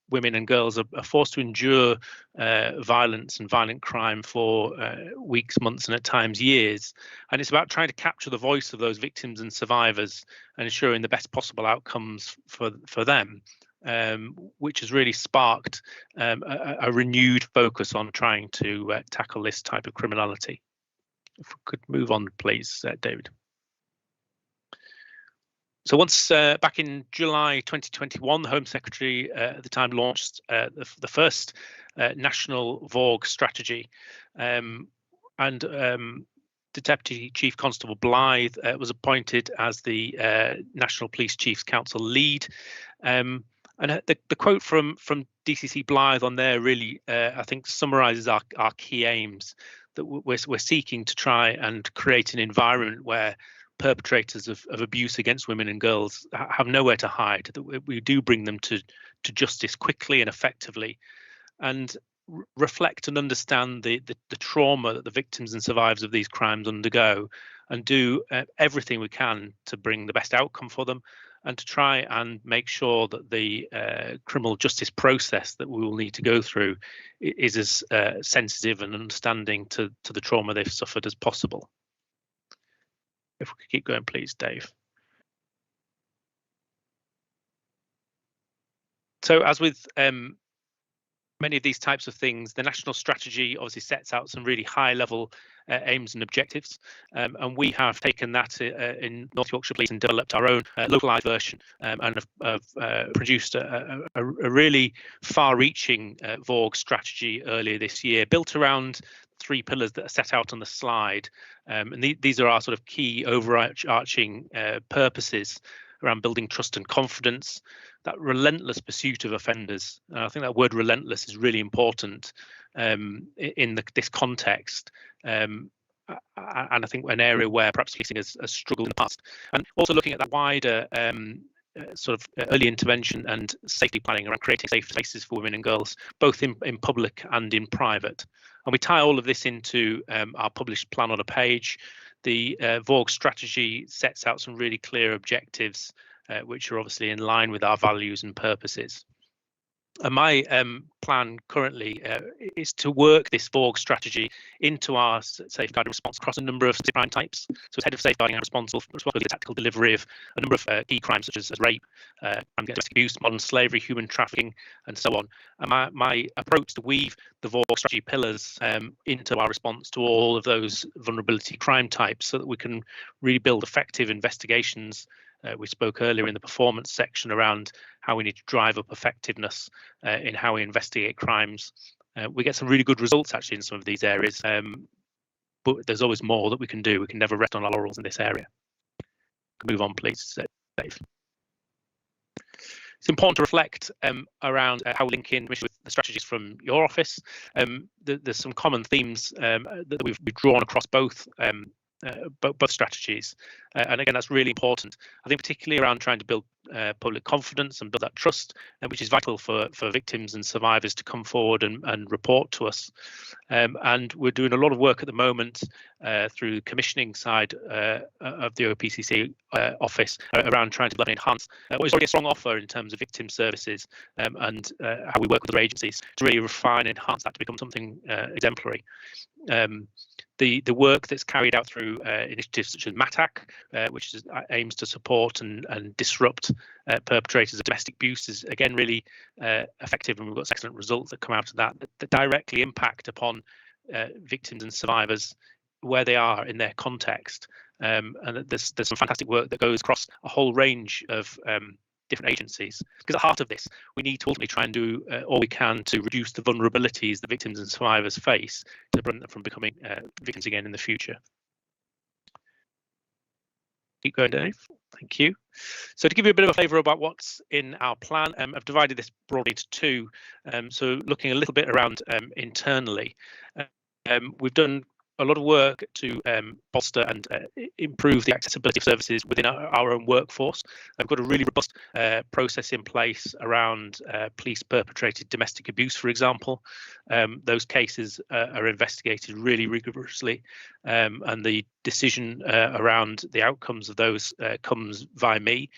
Speaker 5: women and girls are forced to endure violence and violent crime for weeks, months, and at times years. And it's about trying to capture the voice of those victims and survivors and ensuring the best possible outcomes for them. Which has really sparked a renewed focus on trying to tackle this type of criminality. If we could move on, please, David. So once back in July 2021, the Home Secretary at the time launched the first national VAUG strategy, and the Deputy Chief Constable Blythe was appointed as the National Police Chiefs Council lead. And the quote from DCC Blythe on there really, I think, summarises our key aims, that we're seeking to try and create an environment where perpetrators of abuse against women and girls have nowhere to hide, that we do bring them to justice quickly and effectively, and reflect and understand the trauma that the victims and survivors of these crimes undergo, and do everything we can to bring the best outcome for them, and to try and make sure that the criminal justice process that we will need to go through is as sensitive and understanding to the trauma they've suffered as possible. If we could keep going, please, Dave. So as with many of these types of things, the national strategy obviously sets out some really high-level aims and objectives, and we have taken that in North Yorkshire Police and developed our own localised version, and have produced a really far-reaching VAUG strategy earlier this year, built around 3 pillars that are set out on the slide, and these are our sort of key overarching purposes around building trust and confidence, that relentless pursuit of offenders. I think that word relentless is really important in this context, and I think an area where perhaps policing has struggled in the past. And also looking at that wider sort of early intervention and safety planning around creating safe spaces for women and girls, both in public and in private. And we tie all of this into our published plan on a page. The VAUG strategy sets out some really clear objectives, which are obviously in line with our values and purposes. And my plan currently is to work this VAUG strategy into our safeguarding response across a number of crime types. So as head of safeguarding, I'm responsible for the tactical delivery of a number of key crimes such as rape, domestic abuse, modern slavery, human trafficking, and so on. And my approach to weave the VAUG strategy pillars into our response to all of those vulnerability crime types, so that we can really build effective investigations. We spoke earlier in the performance section around how we need to drive up effectiveness in how we investigate crimes. We get some really good results actually in some of these areas, but there's always more that we can do. We can never rest on our laurels in this area. Move on, please, Dave. It's important to reflect around how we link in with the strategies from your office. There's some common themes that we've drawn across both strategies, and again, that's really important. I think particularly around trying to build public confidence and build that trust, which is vital for victims and survivors to come forward and report to us. And we're doing a lot of work at the moment through the commissioning side of the OPCC office around trying to enhance what is already a strong offer in terms of victim services, and how we work with other agencies to really refine and enhance that to become something exemplary. The work that's carried out through initiatives such as MATAC, which aims to support and disrupt perpetrators of domestic abuse is again really effective, and we've got excellent results that come out of that directly impact upon victims and survivors where they are in their context. And there's some fantastic work that goes across a whole range of different agencies, because at the heart of this, we need to ultimately try and do all we can to reduce the vulnerabilities that victims and survivors face to prevent them from becoming victims again in the future. Keep going, Dave. Thank you. So to give you a bit of a flavour about what's in our plan, I've divided this broadly into two. So looking a little bit around internally, we've done a lot of work to bolster and improve the accessibility of services within our own workforce. I've got a really robust process in place around police perpetrated domestic abuse, for example. Those cases are investigated really rigorously, and the decision around the outcomes of those comes via me,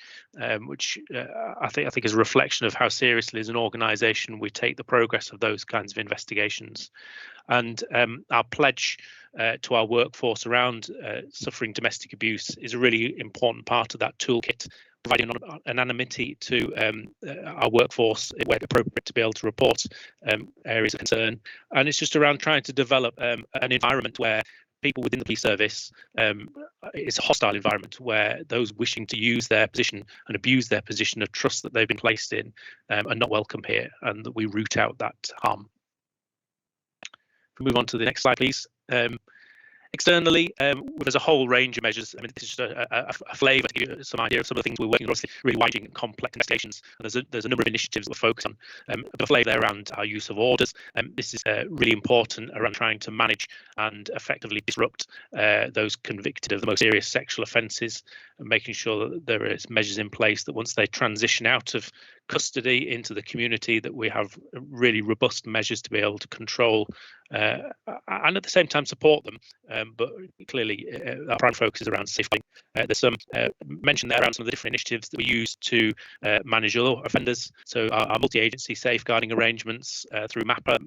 Speaker 5: which I think is a reflection of how seriously as an organisation we take the progress of those kinds of investigations. And our pledge to our workforce around suffering domestic abuse is a really important part of that toolkit, providing anonymity to our workforce where appropriate to be able to report areas of concern. And it's just around trying to develop an environment where people within the police service, it's a hostile environment where those wishing to use their position and abuse their position of trust that they've been placed in are not welcome here, and that we root out that harm. If we move on to the next slide, please. Externally, there's a whole range of measures. I mean, this is just a flavour to give you some idea of some of the things we're working on. Obviously, really wide and complex investigations. And there's a number of initiatives that we're focused on. A flavour there around our use of orders. This is really important around trying to manage and effectively disrupt those convicted of the most serious sexual offences, and making sure that there is measures in place that once they transition out of custody into the community, that we have really robust measures to be able to control and at the same time support them. But clearly our prime focus is around safeguarding. There's some mention there around some of the different initiatives that we use to manage other offenders. So our multi-agency safeguarding arrangements through MATAC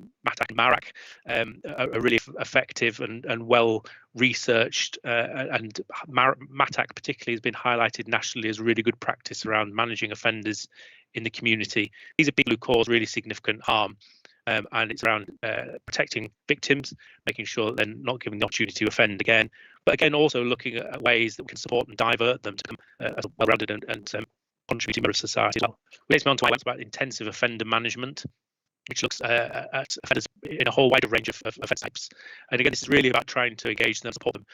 Speaker 5: and MARAC are really effective and well researched, and MATAC particularly has been highlighted nationally as a really good practice around managing offenders in the community. These are people who cause really significant harm, and it's around protecting victims, making sure that they're not given the opportunity to offend again, but again also looking at ways that we can support and divert them to become as well-rounded and contributing member of society as well. Leads me on to my about intensive offender management, which looks at offenders in a whole wider range of offence types. And again, this is really about trying to engage them, support them,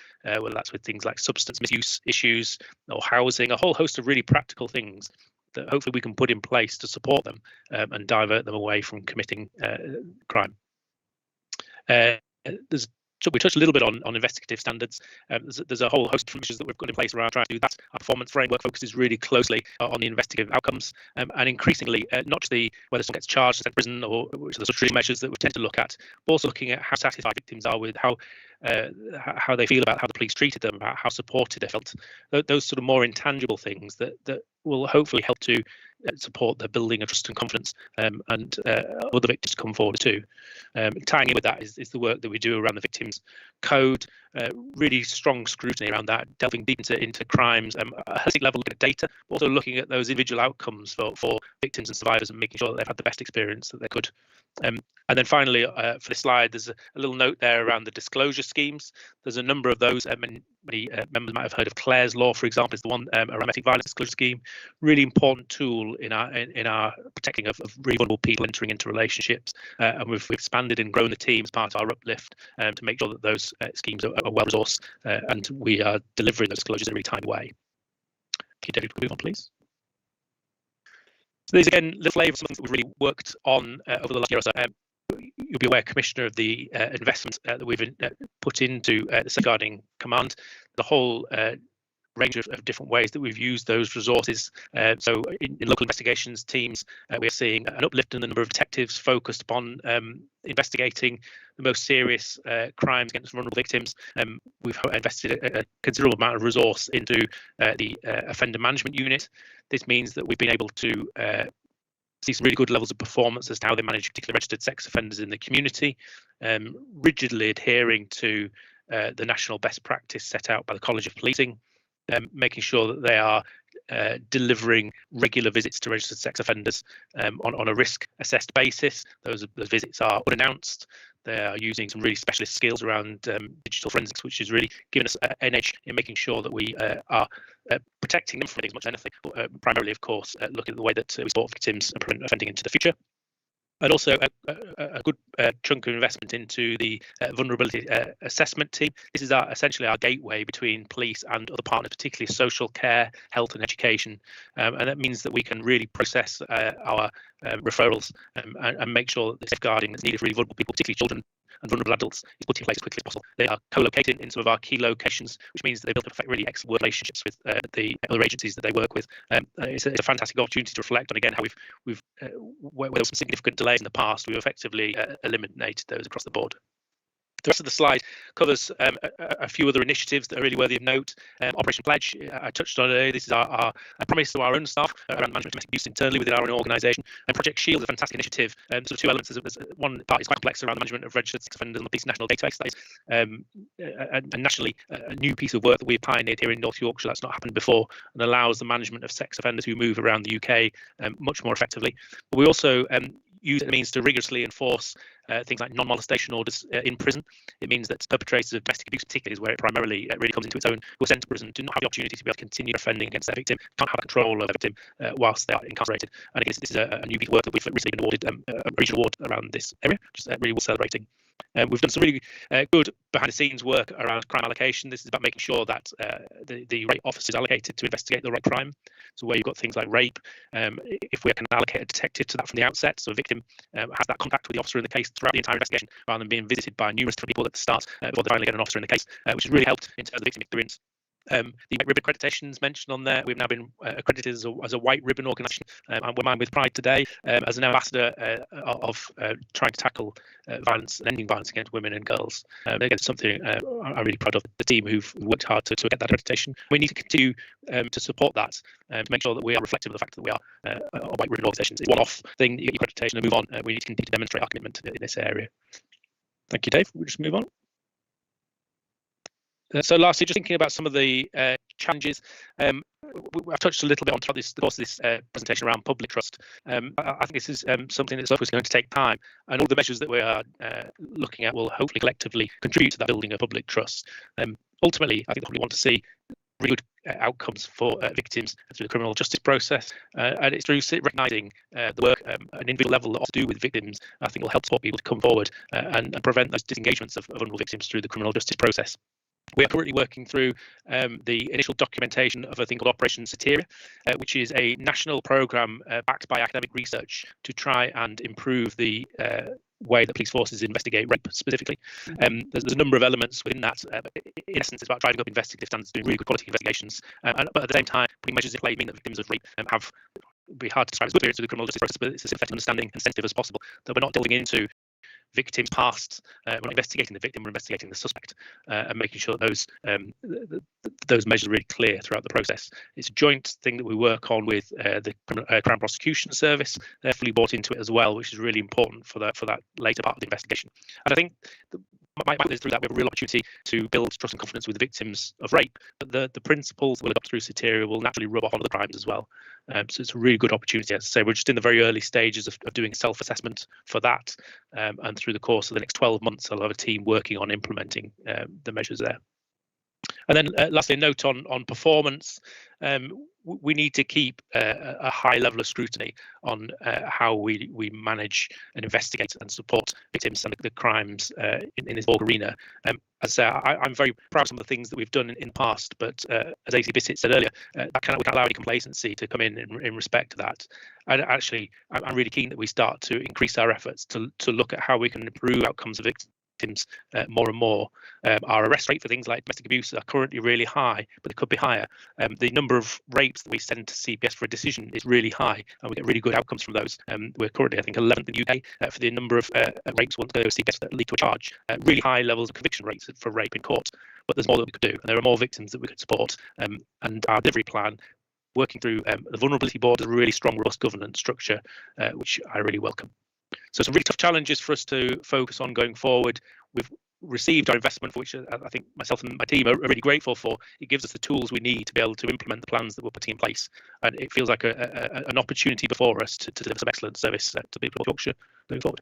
Speaker 5: whether that's with things like substance misuse issues or housing, a whole host of really practical things that hopefully we can put in place to support them and divert them away from committing crime. So we touched a little bit on investigative standards. There's a whole host of measures that we've got in place around trying to do that. Our performance framework focuses really closely on the investigative outcomes, and increasingly not just whether someone gets charged, sent to prison, or which are the traditional measures that we tend to look at, but also looking at how satisfied victims are with how they feel about how the police treated them, about how supported they felt. Those sort of more intangible things that will hopefully help to support the building of trust and confidence, and other victims come forward too. Tying in with that is the work that we do around the Victims Code, really strong scrutiny around that, delving deep into crimes, a holistic level looking at data, but also looking at those individual outcomes for victims and survivors and making sure that they've had the best experience that they could. And then finally, for this slide, there's a little note there around the disclosure schemes. There's a number of those. Many members might have heard of Clare's Law, for example, is the one around domestic violence disclosure scheme. Really important tool in our protecting of really vulnerable people entering into relationships. And we've expanded and grown the team as part of our uplift to make sure that those schemes are well resourced, and we are delivering those disclosures in a really timely way. Okay, David, move on, please. So these again, little flavour of something that we've really worked on over the last year or so. You'll be aware, Commissioner, of the investment that we've put into the safeguarding command, the whole range of different ways that we've used those resources. So in local investigations teams, we are seeing an uplift in the number of detectives focused upon investigating the most serious crimes against vulnerable victims. We've invested a considerable amount of resource into the offender management unit. This means that we've been able to see some really good levels of performance as to how they manage particularly registered sex offenders in the community, rigidly adhering to the national best practice set out by the College of Policing. making sure that they are delivering regular visits to registered sex offenders on a risk assessed basis. Those visits are unannounced. They are using some really specialist skills around digital forensics, which is really giving us an edge in making sure that we are protecting them from things much as anything, but primarily, of course, looking at the way that we support victims and prevent offending into the future. And also a good chunk of investment into the vulnerability assessment team. This is essentially our gateway between police and other partners, particularly social care, health and education. And that means that we can really process our referrals and make sure that the safeguarding that's needed for really vulnerable people, particularly children and vulnerable adults, is put in place as quickly as possible. They are co-located in some of our key locations, which means that they build up really excellent relationships with the other agencies that they work with. It's a fantastic opportunity to reflect on, again, how we've where there was some significant delays in the past, we've effectively eliminated those across the board. The rest of the slide covers a few other initiatives that are really worthy of note. Operation Pledge, I touched on earlier. This is our promise to our own staff around management of domestic abuse internally within our own organisation. And Project Shield is a fantastic initiative. So two elements. One part is quite complex around the management of registered sex offenders on the police national database. That is and nationally a new piece of work that we've pioneered here in North Yorkshire that's not happened before, and allows the management of sex offenders who move around the UK much more effectively. But we also use it means to rigorously enforce things like non-molestation orders in prison. It means that perpetrators of domestic abuse, particularly, is where it primarily really comes into its own, who are sent to prison, do not have the opportunity to be able to continue offending against their victim, can't have control of their victim whilst they are incarcerated. And again, this is a new piece of work that we've recently been awarded a regional award around this area, which is really worth celebrating. We've done some really good behind-the-scenes work around crime allocation. This is about making sure that the right officer is allocated to investigate the right crime. So where you've got things like rape, if we can allocate a detective to that from the outset, so a victim has that contact with the officer in the case throughout the entire investigation, rather than being visited by numerous different people at the start before they finally get an officer in the case, which has really helped in terms of victim experience. The white ribbon accreditations mentioned on there. We've now been accredited as a white ribbon organisation, and we're mine with pride today as an ambassador of trying to tackle violence and ending violence against women and girls. Again, something I'm really proud of the team who've worked hard to get that accreditation. We need to continue to support that to make sure that we are reflective of the fact that we are a white ribbon organisation. It's a one-off thing. You get your accreditation and move on. We need to continue to demonstrate our commitment in this area. Thank you, Dave. We'll just move on. So lastly, just thinking about some of the challenges, I've touched a little bit on throughout the course of this presentation around public trust. I think this is something that's always going to take time, and all the measures that we are looking at will hopefully collectively contribute to that building of public trust. Ultimately, I think we want to see really good outcomes for victims through the criminal justice process, and it's through recognising the work at an individual level that ought to do with victims. I think will help support people to come forward and prevent those disengagements of vulnerable victims through the criminal justice process. We are currently working through the initial documentation of a thing called Operation Soteria, which is a national programme backed by academic research to try and improve the way that police forces investigate rape specifically. There's a number of elements within that. In essence, it's about driving up investigative standards, doing really good quality investigations, but at the same time, putting measures in place mean that victims of rape have, it'd be hard to describe as good experience of the criminal justice process, but it's as effective understanding and sensitive as possible, that we're not delving into victims' past, we're not investigating the victim, we're investigating the suspect, and making sure that those measures are really clear throughout the process. It's a joint thing that we work on with the Crown Prosecution Service. They're fully bought into it as well, which is really important for that later part of the investigation. And I think through that we have a real opportunity to build trust and confidence with the victims of rape, but the principles that we'll adopt through Soteria will naturally rub off on other crimes as well. So it's a really good opportunity. As I say, we're just in the very early stages of doing self-assessment for that, and through the course of the next 12 months I'll have a team working on implementing the measures there. And then lastly, a note on performance. We need to keep a high level of scrutiny on how we manage and investigate and support victims and the crimes in this org arena. As I say, I'm very proud of some of the things that we've done in the past, but as AC Bissett said earlier, we can't allow any complacency to come in respect to that. And actually, I'm really keen that we start to increase our efforts to look at how we can improve outcomes of victims more and more. Our arrest rate for things like domestic abuse are currently really high, but they could be higher. The number of rapes that we send to CPS for a decision is really high, and we get really good outcomes from those. We're currently, I think, 11th in the UK for the number of rapes once go to CPS that lead to a charge. Really high levels of conviction rates for rape in court, but there's more that we could do, and there are more victims that we could support. And our delivery plan, working through the vulnerability board, is a really strong, robust governance structure, which I really welcome. So some really tough challenges for us to focus on going forward. received our investment, for which I think myself and my team are really grateful for. It gives us the tools we need to be able to implement the plans that we're putting in place, and it feels like an opportunity before us to deliver some excellent service to people of Yorkshire moving forward.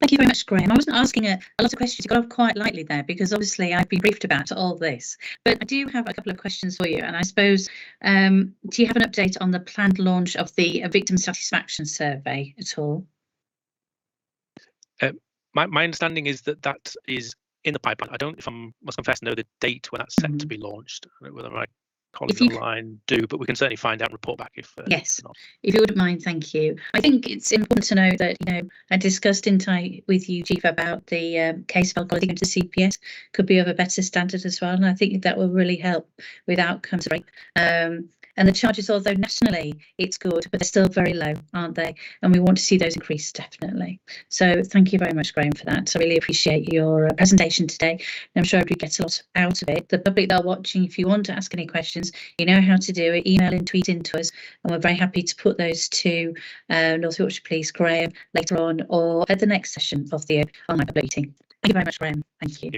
Speaker 1: Thank you very much, Graham. I wasn't asking a lot of questions. You got off quite lightly there because obviously I've been briefed about all this. But I do have a couple of questions for you. And I suppose, do you have an update on the planned launch of the victim satisfaction survey at all?
Speaker 5: My understanding is that is in the pipeline. I don't, if I must confess, know the date when that's set to be launched. I don't know whether my colleagues online do, but we can certainly find out and report back if
Speaker 1: yes,
Speaker 5: not.
Speaker 1: If you wouldn't mind, thank you. I think it's important to know that, you know, I discussed, didn't I, with you, Chief, about the case file quality into CPS could be of a better standard as well, and I think that will really help with outcomes rate. And the charges, although nationally it's good, but they're still very low, aren't they? And we want to see those increase, definitely. So thank you very much, Graham, for that. I really appreciate your presentation today. And I'm sure everybody gets a lot out of it. The public that are watching, if you want to ask any questions, you know how to do it. Email and tweet into us, and we're very happy to put those to North Yorkshire Police, Graham, later on, or at the next session of the online public meeting. Thank you very much, Graham. Thank you.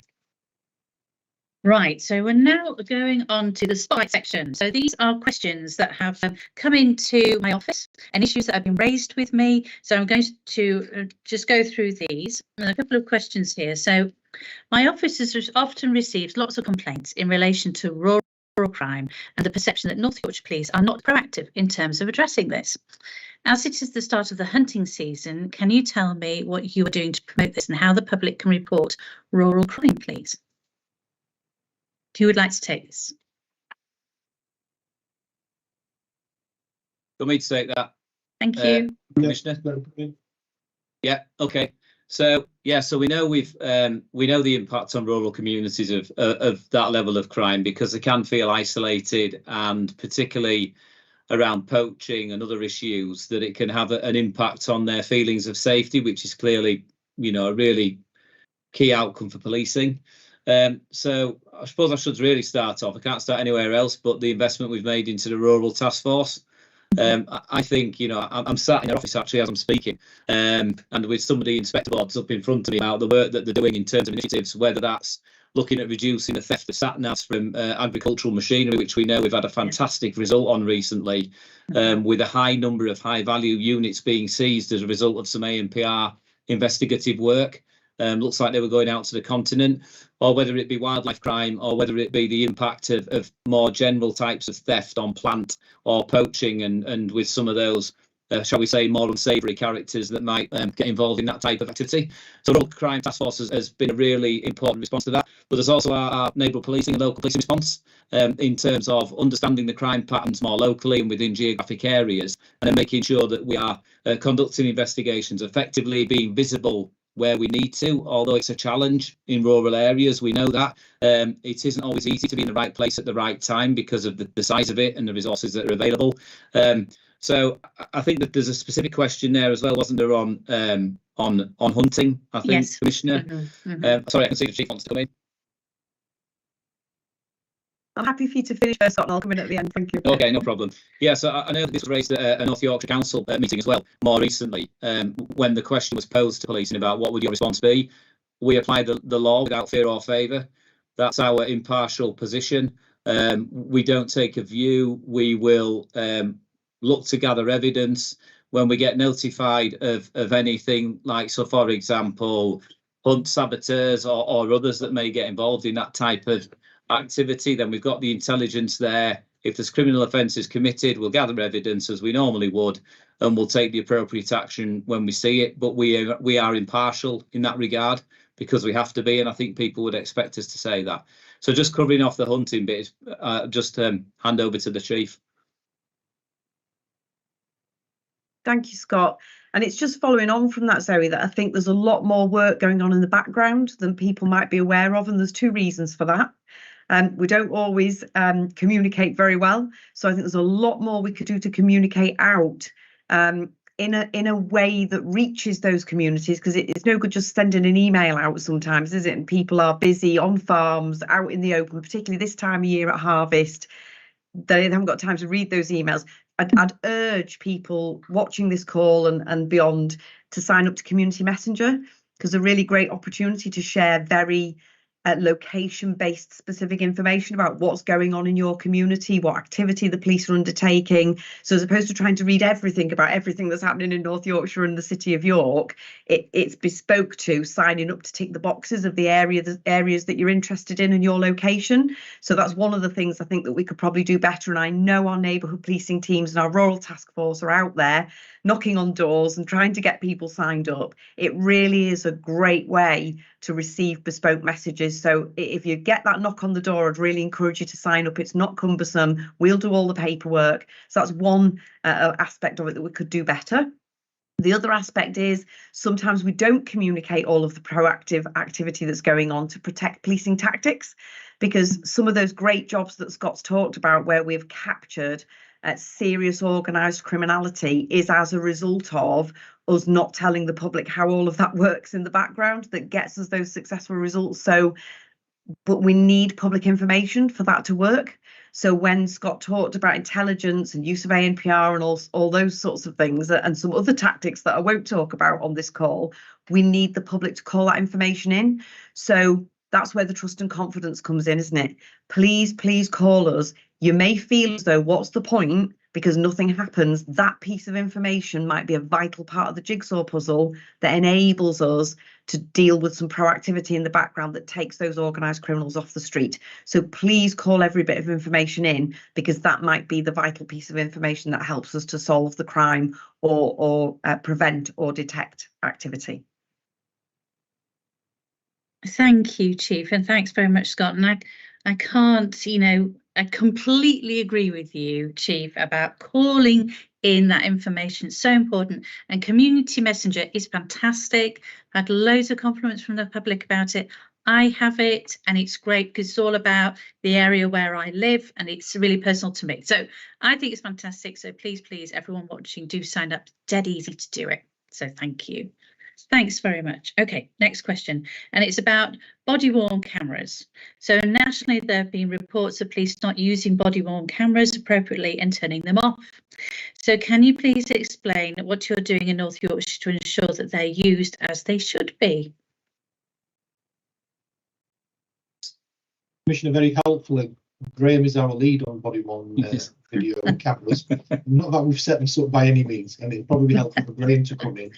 Speaker 1: Right, so we're now going on to the spotlight section. So these are questions that have come into my office and issues that have been raised with me. So I'm going to just go through these. And a couple of questions here. So my office has often received lots of complaints in relation to rural crime and the perception that North Yorkshire Police are not proactive in terms of addressing this. As it is the start of the hunting season, can you tell me what you are doing to promote this and how the public can report rural crime, please? Who would like to take this?
Speaker 2: Want me to take that?
Speaker 1: Thank you,
Speaker 2: Commissioner. Yeah. Okay. So yeah. So we know we know the impact on rural communities of that level of crime, because they can feel isolated, and particularly around poaching and other issues, that it can have an impact on their feelings of safety, which is clearly, you know, a really key outcome for policing. So I suppose I should really start off. I can't start anywhere else but the investment we've made into the Rural Task Force. I think, you know, I'm sat in their office actually as I'm speaking, and with somebody, Inspector Boards, up in front of me about the work that they're doing in terms of initiatives, whether that's looking at reducing the theft of sat-navs from agricultural machinery, which we know we've had a fantastic result on recently, with a high number of high-value units being seized as a result of some ANPR investigative work. Looks like they were going out to the continent, or whether it be wildlife crime, or whether it be the impact of more general types of theft on plant or poaching, and with some of those, shall we say, more unsavoury characters that might get involved in that type of activity. So the Rural Crime Task Force has been a really important response to that. But there's also our neighbourhood policing and local policing response, in terms of understanding the crime patterns more locally and within geographic areas, and then making sure that we are conducting investigations effectively, being visible where we need to, although it's a challenge in rural areas. We know that it isn't always easy to be in the right place at the right time because of the size of it and the resources that are available. So I think that there's a specific question there as well, wasn't there, on hunting, I think, yes. Commissioner? Sorry, I can see the Chief wants to come in.
Speaker 6: I'm happy for you to finish first, Scott, and I'll come in at the end. Thank you.
Speaker 2: Okay, no problem. Yeah, so I know this was raised at a North Yorkshire Council meeting as well, more recently, when the question was posed to policing about what would your response be. We apply the law without fear or favour. That's our impartial position. We don't take a view. We will look to gather evidence when we get notified of anything like, so for example, hunt saboteurs or others that may get involved in that type of activity. Then we've got the intelligence there. If there's criminal offences committed, we'll gather evidence as we normally would, and we'll take the appropriate action when we see it. But we are impartial in that regard, because we have to be, and I think people would expect us to say that. So just covering off the hunting bit, just hand over to the Chief.
Speaker 6: Thank you, Scott. And it's just following on from that, Zoe, that I think there's a lot more work going on in the background than people might be aware of, and there's two reasons for that. We don't always communicate very well, so I think there's a lot more we could do to communicate out in a way that reaches those communities, because it's no good just sending an email out sometimes, is it? And people are busy on farms, out in the open, particularly this time of year at harvest. They haven't got time to read those emails. I'd urge people watching this call and beyond to sign up to Community Messenger. because a really great opportunity to share very location-based specific information about what's going on in your community, what activity the police are undertaking. So as opposed to trying to read everything about everything that's happening in North Yorkshire and the City of York, it's bespoke to signing up to tick the boxes of the areas that you're interested in and your location. So that's one of the things I think that we could probably do better. And I know our neighbourhood policing teams and our rural task force are out there knocking on doors and trying to get people signed up. It really is a great way to receive bespoke messages. So if you get that knock on the door, I'd really encourage you to sign up. It's not cumbersome. We'll do all the paperwork. So that's one aspect of it that we could do better. The other aspect is sometimes we don't communicate all of the proactive activity that's going on to protect policing tactics, because some of those great jobs that Scott's talked about where we've captured serious organised criminality is as a result of us not telling the public how all of that works in the background that gets us those successful results. So, but we need public information for that to work. So when Scott talked about intelligence and use of ANPR and all those sorts of things and some other tactics that I won't talk about on this call, we need the public to call that information in. So that's where the trust and confidence comes in, isn't it? Please call us. You may feel as though, what's the point? Because nothing happens. That piece of information might be a vital part of the jigsaw puzzle that enables us to deal with some proactivity in the background that takes those organised criminals off the street. So please call every bit of information in, because that might be the vital piece of information that helps us to solve the crime or prevent or detect activity.
Speaker 1: Thank you, Chief, and thanks very much, Scott. And I can't, I completely agree with you, Chief, about calling in that information. It's so important. And Community Messenger is fantastic. I've had loads of compliments from the public about it. I have it, and it's great because it's all about the area where I live, and it's really personal to me. So I think it's fantastic. So please, everyone watching, do sign up. Dead easy to do it. So thank you. Thanks very much. Okay, next question. And it's about body-worn cameras. So nationally, there have been reports of police not using body-worn cameras appropriately and turning them off. So can you please explain what you're doing in North Yorkshire to ensure that they're used as they should be?
Speaker 4: Commissioner, very helpfully. Graham is our lead on body-worn video cameras. Not that we've set this up by any means, and it'd probably be helpful for Graham to come in.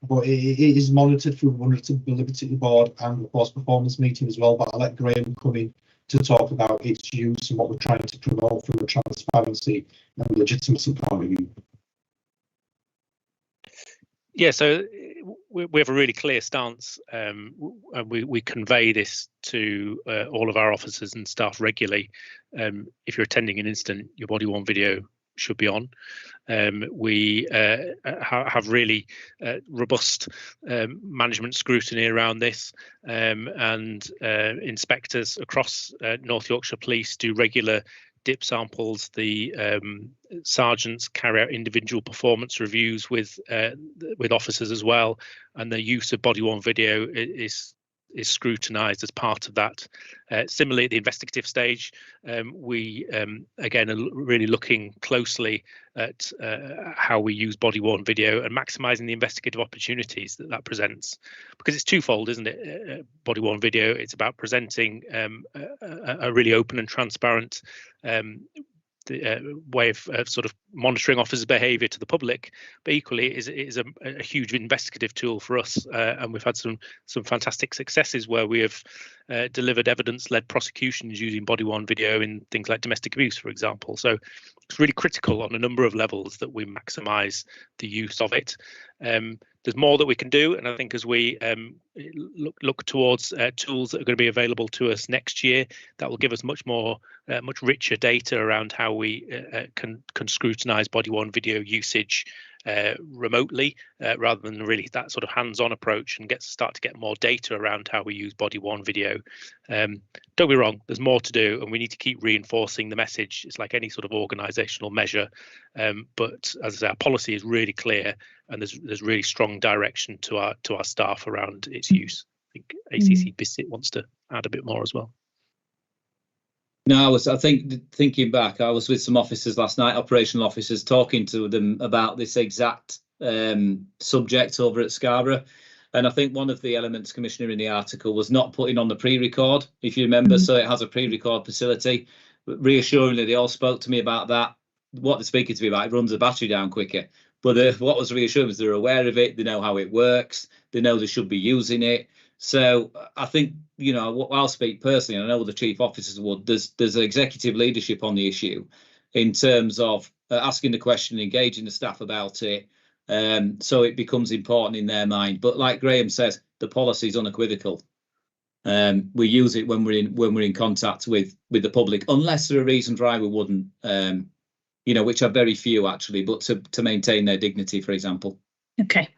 Speaker 4: But it is monitored through the Vulnerability Board and, of course, performance meeting as well. But I'll let Graham come in to talk about its use and what we're trying to promote from a transparency and legitimacy point of view. Yeah,
Speaker 5: so we have a really clear stance, and we convey this to all of our officers and staff regularly. If you're attending an incident, your body-worn video should be on. We have really robust management scrutiny around this, and inspectors across North Yorkshire Police do regular dip samples. The sergeants carry out individual performance reviews with officers as well, and the use of body-worn video is scrutinised as part of that. Similarly, at the investigative stage, we again are really looking closely at how we use body-worn video and maximising the investigative opportunities that presents, because it's twofold, isn't it? Body-worn video, it's about presenting a really open and transparent way of sort of monitoring officers' behaviour to the public, but equally it is a huge investigative tool for us, and we've had some fantastic successes where we have delivered evidence-led prosecutions using body-worn video in things like domestic abuse, for example. So it's really critical on a number of levels that we maximise the use of it. There's more that we can do, and I think as we look towards tools that are going to be available to us next year, that will give us much richer data around how we can scrutinise body-worn video usage remotely, rather than really that sort of hands-on approach, and start to get more data around how we use body-worn video. Don't be wrong, there's more to do, and we need to keep reinforcing the message. It's like any sort of organisational measure, but as I say, our policy is really clear, and there's really strong direction to our staff around its use. I think ACC Bissett wants to add a bit more as well.
Speaker 2: No, I think thinking back, I was with some officers last night, operational officers, talking to them about this exact subject over at Scarborough. And I think one of the elements, Commissioner, in the article was not putting on the pre-record, if you remember. So it has a pre-record facility. Reassuringly, they all spoke to me about that. What they're speaking to me about, it runs the battery down quicker. But what was reassuring was they're aware of it. They know how it works. They know they should be using it. So I think, you know, I'll speak personally, and I know the chief officers would. There's executive leadership on the issue in terms of asking the question, engaging the staff about it. So it becomes important in their mind. But like Graham says, the policy is unequivocal. We use it when we're in contact with the public, unless there are reasons why we wouldn't. You know, which are very few actually, but to maintain their dignity, for example.
Speaker 1: Okay.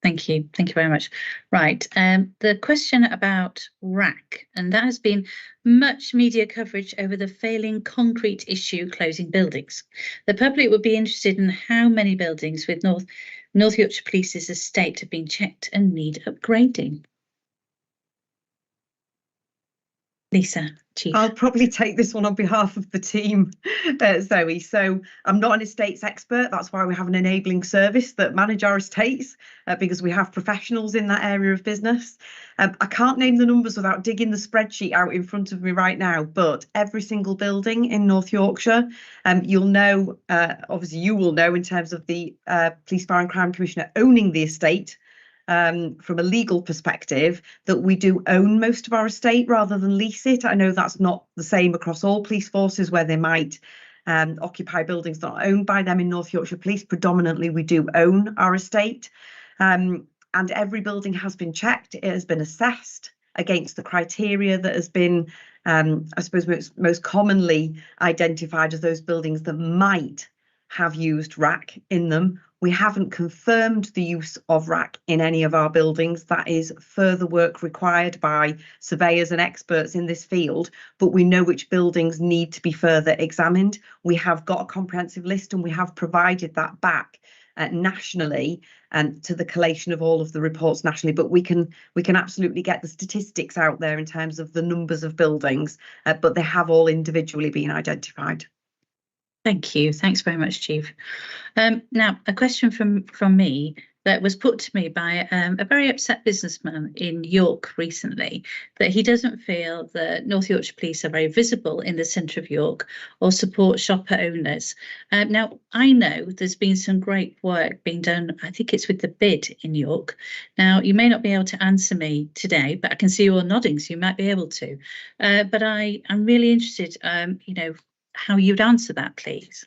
Speaker 1: Thank you. Thank you very much. Right. The question about RAC, and that has been much media coverage over the failing concrete issue closing buildings. The public would be interested in how many buildings with North Yorkshire Police's estate have been checked and need upgrading. Lisa, Chief.
Speaker 6: I'll probably take this one on behalf of the team, Zoe. So I'm not an estates expert. That's why we have an enabling service that manage our estates, because we have professionals in that area of business. I can't name the numbers without digging the spreadsheet out in front of me right now, but every single building in North Yorkshire, you'll know, obviously you will know in terms of the Police, Fire and Crime Commissioner owning the estate, from a legal perspective, that we do own most of our estate rather than lease it. I know that's not the same across all police forces where they might occupy buildings that are owned by them. In North Yorkshire Police, predominantly we do own our estate, and every building has been checked. It has been assessed against the criteria that has been, I suppose, most commonly identified as those buildings that might have used RAC in them. We haven't confirmed the use of RAC in any of our buildings. That is further work required by surveyors and experts in this field, but we know which buildings need to be further examined. We have got a comprehensive list and we have provided that back nationally and to the collation of all of the reports nationally, but we can absolutely get the statistics out there in terms of the numbers of buildings, but they have all individually been identified.
Speaker 1: Thank you. Thanks very much, Chief. Now, a question from me that was put to me by a very upset businessman in York recently, that he doesn't feel that North Yorkshire Police are very visible in the centre of York or support shopper owners. Now, I know there's been some great work being done. I think it's with the bid in York. Now, you may not be able to answer me today, but I can see you all nodding, so you might be able to. But I'm really interested, you know, how you'd answer that, please.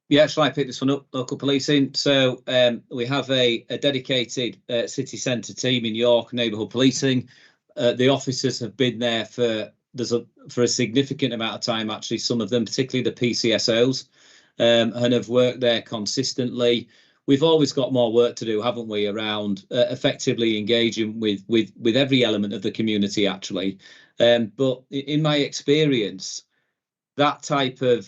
Speaker 2: Yeah, shall I pick this one up, local policing? So we have a dedicated city centre team in York, neighbourhood policing. The officers have been there for a significant amount of time, actually, some of them, particularly the PCSOs, and have worked there consistently. We've always got more work to do, haven't we, around effectively engaging with every element of the community, actually. But in my experience, that type of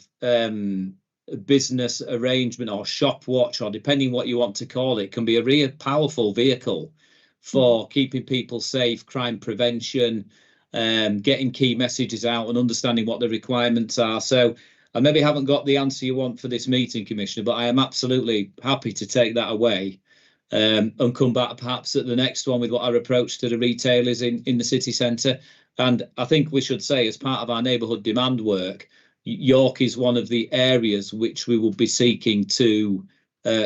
Speaker 2: business arrangement or shop watch, or depending what you want to call it, can be a real powerful vehicle for keeping people safe, crime prevention, getting key messages out and understanding what the requirements are. So I maybe haven't got the answer you want for this meeting, Commissioner, but I am absolutely happy to take that away and come back perhaps at the next one with what our approach to the retailers in the city centre. And I think we should say, as part of our neighbourhood demand work, York is one of the areas which we will be seeking to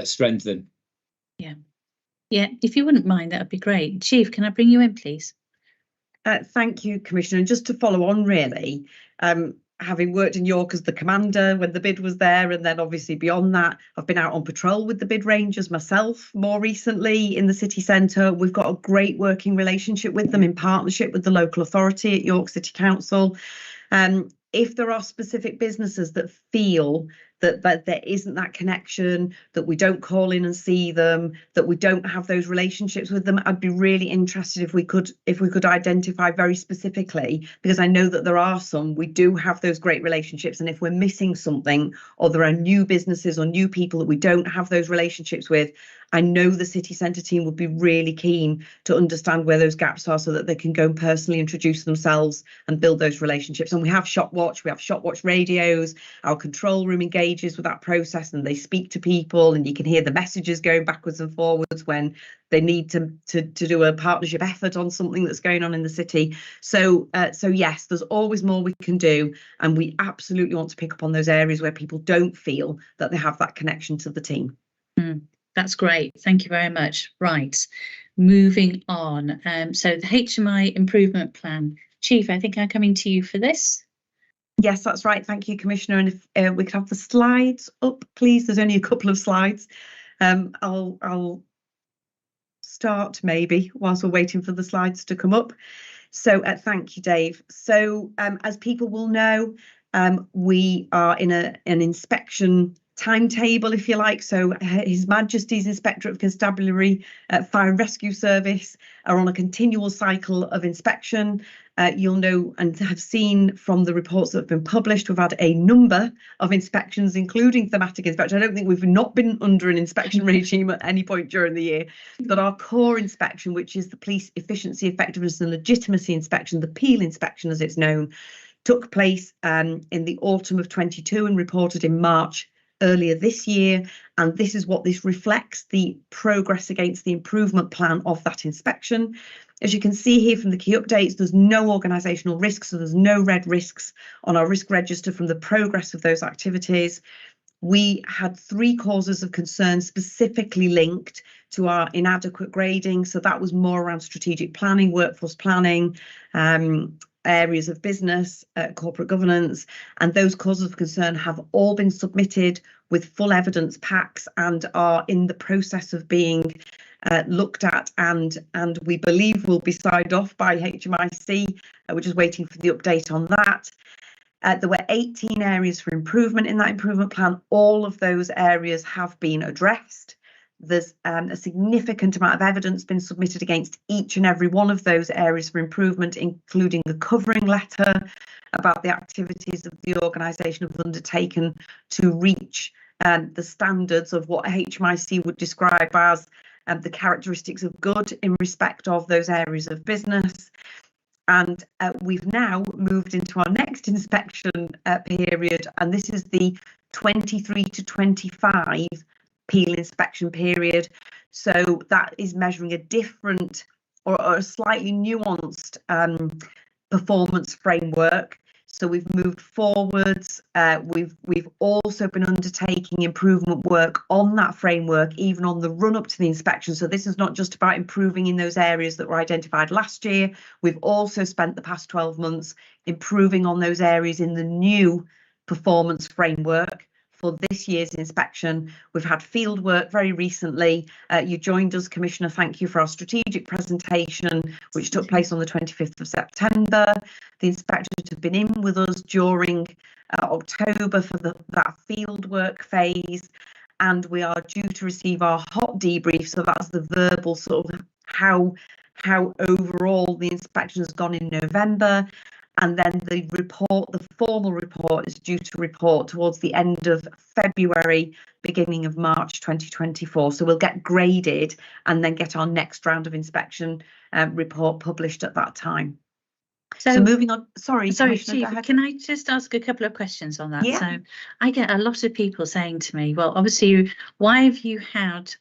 Speaker 2: strengthen.
Speaker 1: Yeah, if you wouldn't mind, that would be great. Chief, can I bring you in, please?
Speaker 6: Thank you, Commissioner. And just to follow on, really, having worked in York as the commander when the bid was there, and then obviously beyond that, I've been out on patrol with the bid rangers myself more recently in the city centre. We've got a great working relationship with them in partnership with the local authority at York City Council. If there are specific businesses that feel that there isn't that connection, that we don't call in and see them, that we don't have those relationships with them, I'd be really interested if we could identify very specifically, because I know that there are some. We do have those great relationships, and if we're missing something, or there are new businesses or new people that we don't have those relationships with, I know the city centre team would be really keen to understand where those gaps are so that they can go and personally introduce themselves and build those relationships. And we have Shop Watch, we have Shop Watch radios, our control room engages with that process and they speak to people, and you can hear the messages going backwards and forwards when they need to do a partnership effort on something that's going on in the city. So yes, there's always more we can do, and we absolutely want to pick up on those areas where people don't feel that they have that connection to the team.
Speaker 1: That's great. Thank you very much. Right, moving on. So the HMI improvement plan. Chief, I think I'm coming to you for this.
Speaker 6: Yes, that's right. Thank you, Commissioner. And if we could have the slides up, please. There's only a couple of slides. I'll start maybe whilst we're waiting for the slides to come up. So thank you, Dave. So as people will know, we are in an inspection timetable, if you like. So His Majesty's Inspector of Constabulary, Fire and Rescue Service are on a continual cycle of inspection. You'll know and have seen from the reports that have been published, we've had a number of inspections, including thematic inspection. I don't think we've not been under an inspection regime at any point during the year, but our core inspection, which is the police efficiency, effectiveness and legitimacy inspection, the PEEL inspection as it's known, took place in the autumn of 22 and reported in March earlier this year, and this is what this reflects, the progress against the improvement plan of that inspection. As you can see here from the key updates, there's no organisational risks, so there's no red risks on our risk register from the progress of those activities. We had 3 causes of concern specifically linked to our inadequate grading, so that was more around strategic planning, workforce planning, areas of business, corporate governance, and those causes of concern have all been submitted with full evidence packs and are in the process of being looked at and we believe will be signed off by HMIC. We're just waiting for the update on that. There were 18 areas for improvement in that improvement plan. All of those areas have been addressed. There's a significant amount of evidence been submitted against each and every one of those areas for improvement, including the covering letter about the activities that the organisation have undertaken to reach the standards of what HMIC would describe as the characteristics of good in respect of those areas of business. And we've now moved into our next inspection period, and this is the 23 to 25 PEEL inspection period. So that is measuring a different or a slightly nuanced performance framework. So we've moved forwards. We've also been undertaking improvement work on that framework, even on the run up to the inspection. So this is not just about improving in those areas that were identified last year. We've also spent the past 12 months improving on those areas in the new performance framework. For this year's inspection, we've had field work very recently. You joined us, Commissioner. Thank you for our strategic presentation, which took place on the 25th of September. The inspectors have been in with us during October for that field work phase, and we are due to receive our hot debrief. So that's the verbal sort of how overall the inspection has gone in November. And then the report, the formal report, is due to report towards the end of February, beginning of March 2024. So we'll get graded and then get our next round of inspection report published at that time. So moving on, sorry,
Speaker 1: Chief, can I just ask a couple of questions on that?
Speaker 6: Yeah.
Speaker 1: So I get a lot of people saying to me, well, obviously, why have you had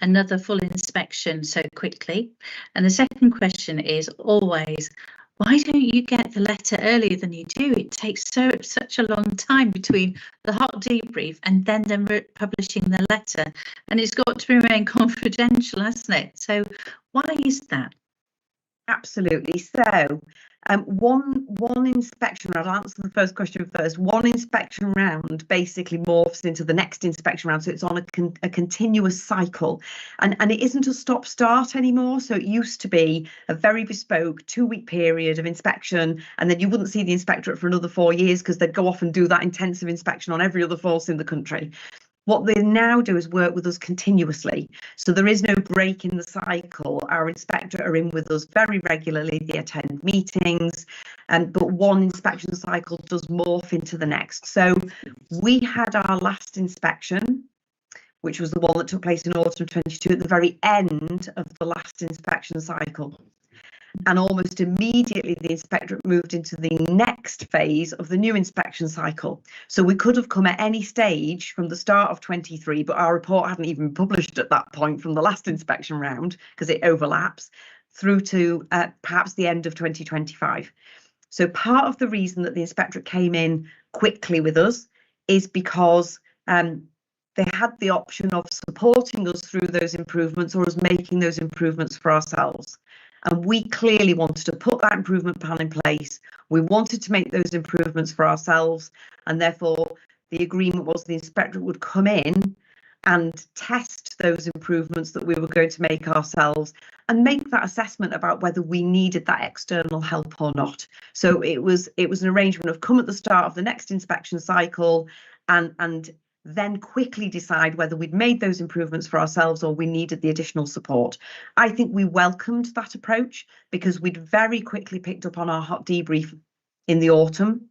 Speaker 1: another full inspection so quickly? And the second question is always, why don't you get the letter earlier than you do? It takes such a long time between the hot debrief and then them publishing the letter, and it's got to remain confidential, hasn't it? So why is that?
Speaker 6: Absolutely. So one inspection round, I'll answer the first question first. One inspection round basically morphs into the next inspection round, so it's on a continuous cycle, and it isn't a stop-start anymore. So it used to be a very bespoke 2-week period of inspection, and then you wouldn't see the inspectorate for another 4 years because they'd go off and do that intensive inspection on every other force in the country. What they now do is work with us continuously. So there is no break in the cycle. Our inspector are in with us very regularly. They attend meetings, but one inspection cycle does morph into the next. So we had our last inspection which was the one that took place in autumn 22 at the very end of the last inspection cycle. And almost immediately the inspectorate moved into the next phase of the new inspection cycle. So we could have come at any stage from the start of 23, but our report hadn't even been published at that point from the last inspection round, because it overlaps, through to perhaps the end of 2025. So part of the reason that the inspectorate came in quickly with us is because they had the option of supporting us through those improvements or us making those improvements for ourselves. And we clearly wanted to put that improvement plan in place. We wanted to make those improvements for ourselves, and therefore the agreement was the inspectorate would come in and test those improvements that we were going to make ourselves and make that assessment about whether we needed that external help or not. So it was an arrangement of come at the start of the next inspection cycle and then quickly decide whether we'd made those improvements for ourselves or we needed the additional support. I think we welcomed that approach because we'd very quickly picked up on our hot debrief in the autumn,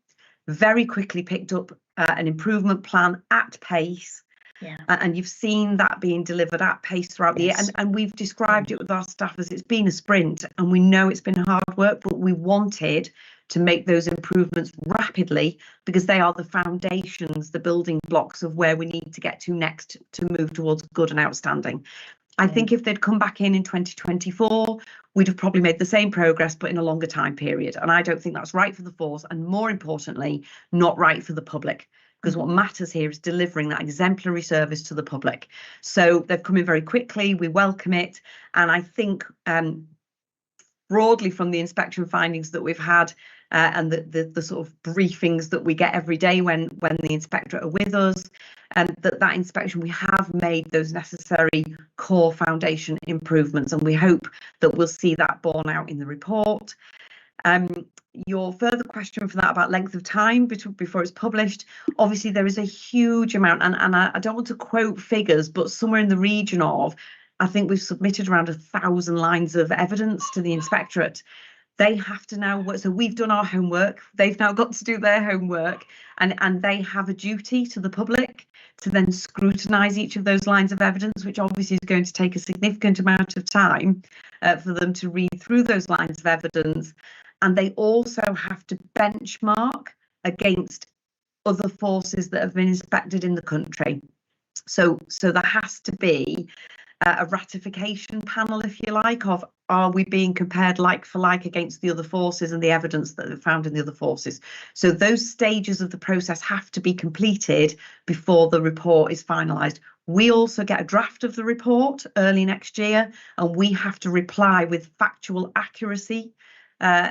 Speaker 6: very quickly picked up an improvement plan at pace.
Speaker 1: Yeah.
Speaker 6: And you've seen that being delivered at pace throughout the year. And we've described it with our staff as it's been a sprint, and we know it's been hard work, but we wanted to make those improvements rapidly because they are the foundations, the building blocks of where we need to get to next to move towards good and outstanding. I think if they'd come back in 2024, we'd have probably made the same progress, but in a longer time period. And I don't think that's right for the force, and more importantly, not right for the public. Because what matters here is delivering that exemplary service to the public. So they've come in very quickly. We welcome it. And I think broadly from the inspection findings that we've had and the sort of briefings that we get every day when the inspectorate are with us, and that inspection, we have made those necessary core foundation improvements. And we hope that we'll see that borne out in the report. Your further question for that about length of time before it's published, obviously there is a huge amount, and I don't want to quote figures, but somewhere in the region of, I think we've submitted around 1,000 lines of evidence to the inspectorate. They have to now work, so we've done our homework, they've now got to do their homework, and they have a duty to the public to then scrutinise each of those lines of evidence, which obviously is going to take a significant amount of time for them to read through those lines of evidence. And they also have to benchmark against other forces that have been inspected in the country. So there has to be a ratification panel, if you like, of are we being compared like for like against the other forces and the evidence that are found in the other forces. So those stages of the process have to be completed before the report is finalised. We also get a draft of the report early next year, and we have to reply with factual accuracy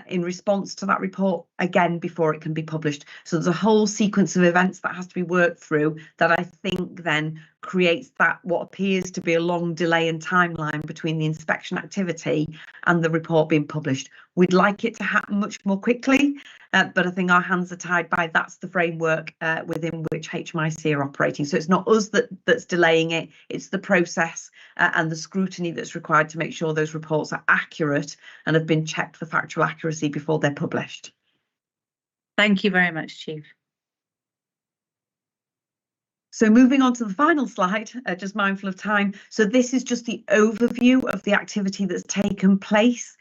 Speaker 6: in response to that report again before it can be published. So there's a whole sequence of events that has to be worked through that I think then creates that what appears to be a long delay in timeline between the inspection activity and the report being published. We'd like it to happen much more quickly, but I think our hands are tied by that's the framework within which HMIC are operating. So it's not us that's delaying it, it's the process and the scrutiny that's required to make sure those reports are accurate and have been checked for factual accuracy before they're published.
Speaker 1: Thank you very much, Chief.
Speaker 6: So moving on to the final slide, just mindful of time. So this is just the overview of the activity that's taken place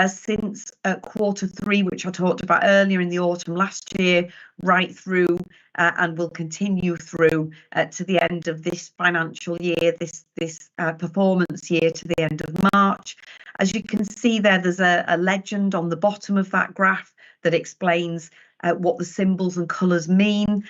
Speaker 6: since Q3, which I talked about earlier in the autumn last year, right through and will continue through to the end of this financial year, this performance year to the end of March. As you can see there, there's a legend on the bottom of that graph that explains what the symbols and colours mean.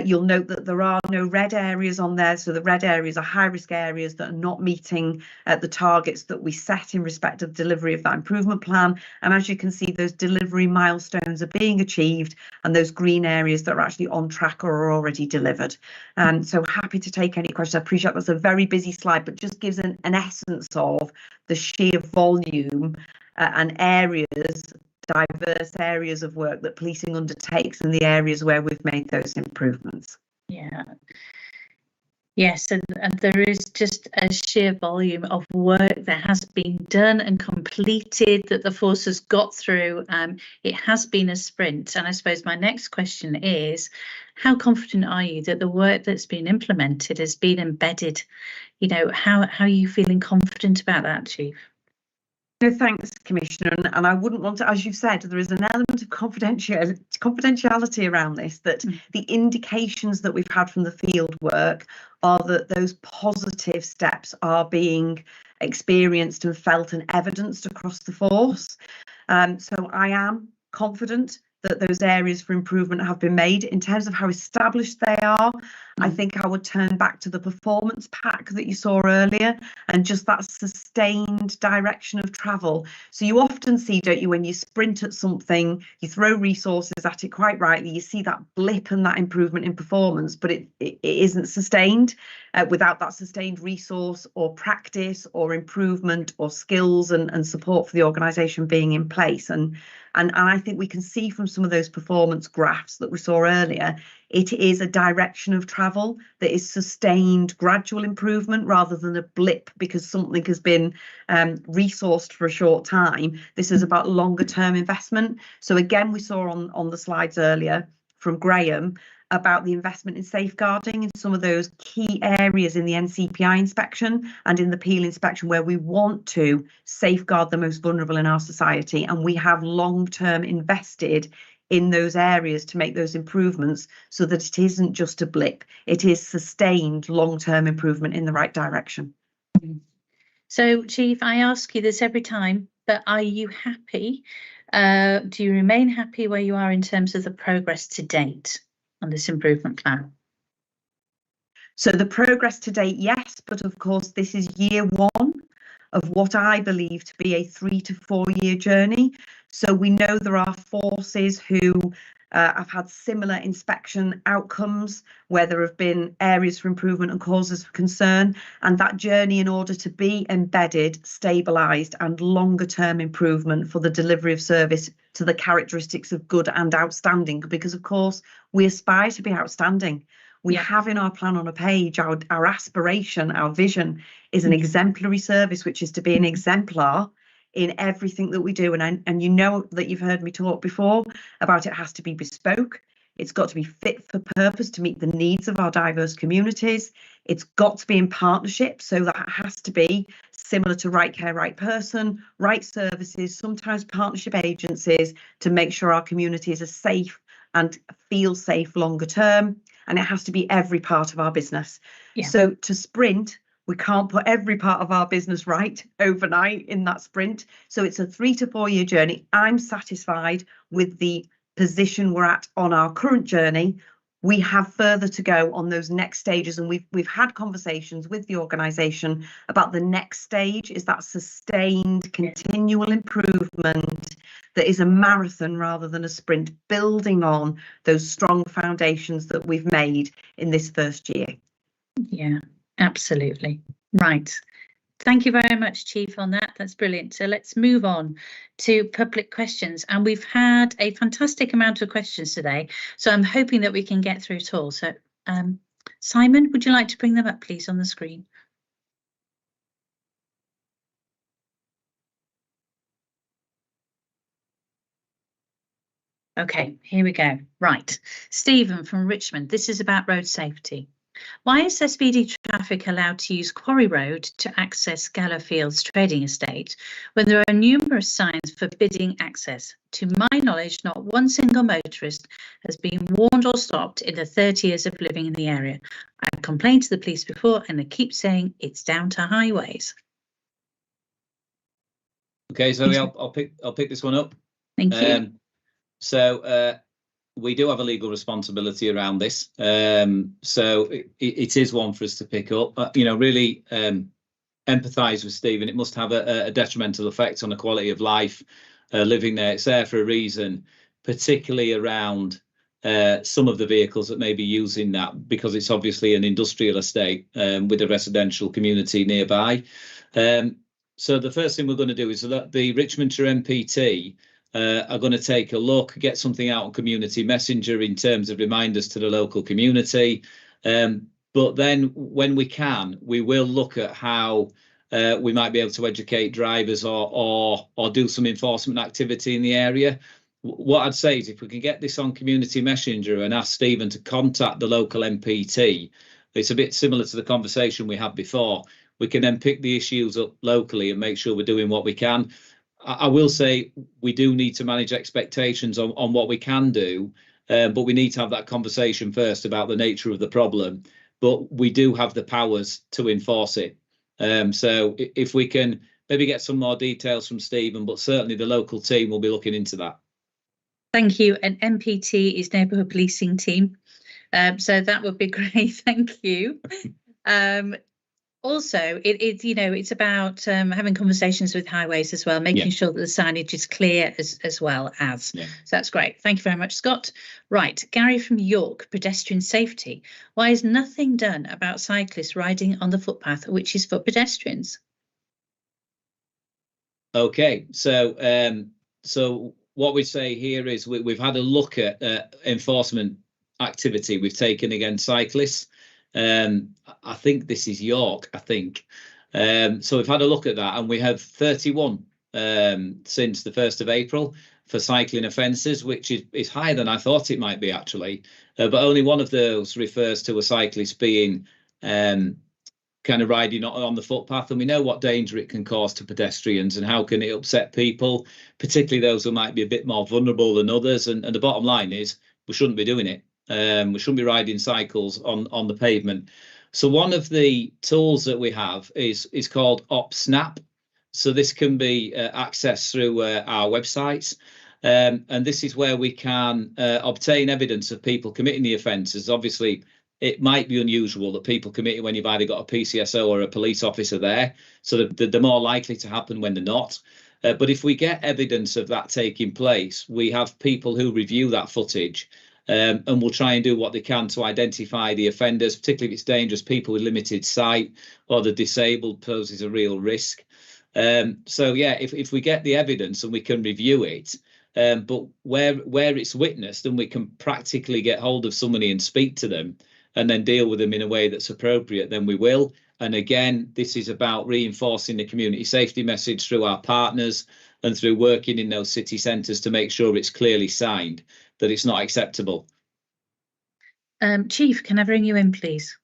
Speaker 6: You'll note that there are no red areas on there, so the red areas are high risk areas that are not meeting the targets that we set in respect of delivery of that improvement plan. And as you can see, those delivery milestones are being achieved, and those green areas that are actually on track or are already delivered. So happy to take any questions. I appreciate that's a very busy slide, but just gives an essence of the sheer volume and areas, diverse areas of work that policing undertakes and the areas where we've made those improvements.
Speaker 1: Yeah. Yes, and there is just a sheer volume of work that has been done and completed that the force has got through. It has been a sprint, and I suppose my next question is, how confident are you that the work that's been implemented has been embedded? You know, how are you feeling confident about that, Chief?
Speaker 6: No, thanks, Commissioner. And I wouldn't want to, as you've said, there is an element of confidentiality around this, that the indications that we've had from the field work are that those positive steps are being experienced and felt and evidenced across the force. So I am confident that those areas for improvement have been made. In terms of how established they are, I think I would turn back to the performance pack that you saw earlier, and just that sustained direction of travel. So you often see, don't you, when you sprint at something, you throw resources at it, quite rightly, you see that blip and that improvement in performance, but it isn't sustained. Without that sustained resource or practice or improvement or skills and support for the organisation being in place. And I think we can see from some of those performance graphs that we saw earlier, it is a direction of travel that is sustained gradual improvement rather than a blip because something has been resourced for a short time. This is about longer term investment. So again, we saw on the slides earlier from Graham about the investment in safeguarding in some of those key areas in the NCPI inspection and in the Peel inspection where we want to safeguard the most vulnerable in our society, and we have long-term invested in those areas to make those improvements so that it isn't just a blip, it is sustained long-term improvement in the right direction.
Speaker 1: So, Chief, I ask you this every time, but are you happy? Do you remain happy where you are in terms of the progress to date on this improvement plan?
Speaker 6: So the progress to date, yes, but of course this is year one of what I believe to be a 3 to 4 year journey. So we know there are forces who have had similar inspection outcomes where there have been areas for improvement and causes for concern, and that journey in order to be embedded, stabilised and longer term improvement for the delivery of service to the characteristics of good and outstanding, because of course we aspire to be outstanding. We have in our plan on a page, our aspiration, our vision is an exemplary service, which is to be an exemplar in everything that we do. And you know that you've heard me talk before about it has to be bespoke. It's got to be fit for purpose to meet the needs of our diverse communities. It's got to be in partnership. So that has to be similar to right care, right person, right services, sometimes partnership agencies to make sure our communities are safe and feel safe longer term. And it has to be every part of our business. So to sprint, we can't put every part of our business right overnight in that sprint. So it's a 3 to 4 year journey. I'm satisfied with the position we're at on our current journey. We have further to go on those next stages, and we've had conversations with the organisation about the next stage is that sustained continual improvement that is a marathon rather than a sprint, building on those strong foundations that we've made in this first year.
Speaker 1: Yeah, absolutely. Right. Thank you very much, Chief, on that. That's brilliant. So let's move on to public questions. And we've had a fantastic amount of questions today, so I'm hoping that we can get through it all. So Simon, would you like to bring them up, please, on the screen? Okay, here we go. Right. Stephen from Richmond, this is about road safety. Why is SPD traffic allowed to use Quarry Road to access Gallowfields trading estate when there are numerous signs forbidding access? To my knowledge, not one single motorist has been warned or stopped in the 30 years of living in the area. I've complained to the police before and they keep saying it's down to highways.
Speaker 2: Okay, Zoe, I'll pick this one up.
Speaker 1: Thank you.
Speaker 2: So we do have a legal responsibility around this. So it is one for us to pick up. Really empathise with Stephen. It must have a detrimental effect on the quality of life living there. It's there for a reason, particularly around some of the vehicles that may be using that, because it's obviously an industrial estate with a residential community nearby. So the first thing we're going to do is that the Richmondshire MPT are going to take a look, get something out on Community Messenger in terms of reminders to the local community. But then when we can, we will look at how we might be able to educate drivers or do some enforcement activity in the area. What I'd say is if we can get this on community messenger and ask Stephen to contact the local MPT, it's a bit similar to the conversation we had before. We can then pick the issues up locally and make sure we're doing what we can. I will say we do need to manage expectations on what we can do, but we need to have that conversation first about the nature of the problem. But we do have the powers to enforce it. So if we can maybe get some more details from Stephen, but certainly the local team will be looking into that.
Speaker 1: Thank you. And MPT is Neighbourhood Policing Team. So that would be great. Thank you. Also, it's about having conversations with highways as well, making sure that the signage is clear as well as. So that's great. Thank you very much, Scott. Right, Gary from York, pedestrian safety. Why is nothing done about cyclists riding on the footpath, which is for pedestrians?
Speaker 2: Okay, so what we say here is we've had a look at enforcement activity we've taken against cyclists. I think this is York, I think. So we've had a look at that, and we have 31 since the 1st of April for cycling offences, which is higher than I thought it might be, actually. But only one of those refers to a cyclist being kind of riding on the footpath, and we know what danger it can cause to pedestrians and how can it upset people, particularly those who might be a bit more vulnerable than others. And the bottom line is we shouldn't be doing it. We shouldn't be riding cycles on the pavement. So one of the tools that we have is called OpSnap. So this can be accessed through our websites. And this is where we can obtain evidence of people committing the offences. Obviously, it might be unusual that people commit it when you've either got a PCSO or a police officer there. So they're more likely to happen when they're not. But if we get evidence of that taking place, we have people who review that footage. And we'll try and do what they can to identify the offenders, particularly if it's dangerous, people with limited sight or the disabled poses a real risk. So, yeah, if we get the evidence and we can review it, but where it's witnessed and we can practically get hold of somebody and speak to them and then deal with them in a way that's appropriate, then we will. And again, this is about reinforcing the community safety message through our partners and through working in those city centres to make sure it's clearly signed that it's not acceptable.
Speaker 1: Chief, can I bring you in, please?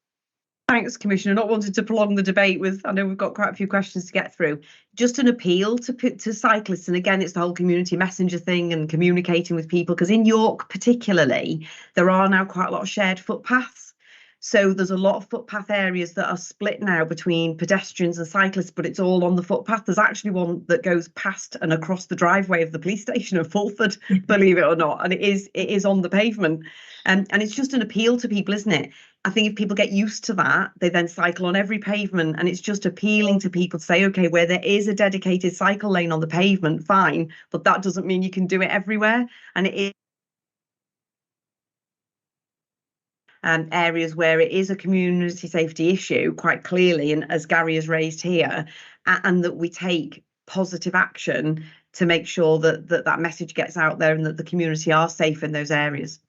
Speaker 6: Thanks, Commissioner. Not wanting to prolong the debate I know we've got quite a few questions to get through. Just an appeal to cyclists. And again, it's the whole community messenger thing and communicating with people, because in York particularly, there are now quite a lot of shared footpaths. So there's a lot of footpath areas that are split now between pedestrians and cyclists, but it's all on the footpath. There's actually one that goes past and across the driveway of the police station of Fulford, believe it or not, and it is on the pavement. And it's just an appeal to people, isn't it? I think if people get used to that, they then cycle on every pavement, and it's just appealing to people to say, OK, where there is a dedicated cycle lane on the pavement, fine, but that doesn't mean you can do it everywhere. And it is areas where it is a community safety issue quite clearly, and as Gary has raised here, and that we take positive action to make sure that message gets out there and that the community are safe in those areas.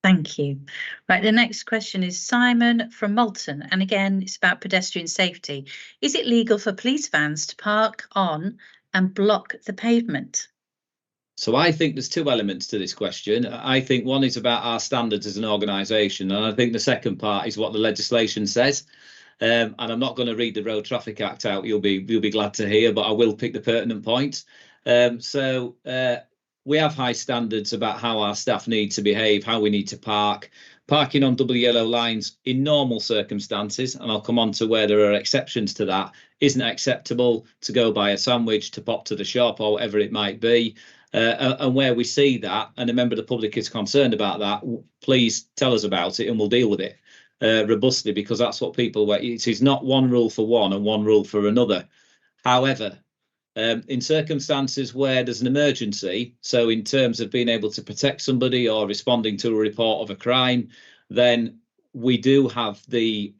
Speaker 1: Thank you. Right, the next question is Simon from Malton, and again it's about pedestrian safety. Is it legal for police vans to park on and block the pavement?
Speaker 2: So I think there's two elements to this question. I think one is about our standards as an organisation, and I think the second part is what the legislation says. And I'm not going to read the Road Traffic Act out. You'll be glad to hear, but I will pick the pertinent points. So we have high standards about how our staff need to behave, how we need to park. Parking on double yellow lines in normal circumstances, and I'll come on to where there are exceptions to that, isn't acceptable. To go buy a sandwich, to pop to the shop, or whatever it might be. And where we see that and a member of the public is concerned about that, please tell us about it and we'll deal with it robustly, because that's what people want. It is not one rule for one and one rule for another. However, in circumstances where there's an emergency, so in terms of being able to protect somebody or responding to a report of a crime, then we do have the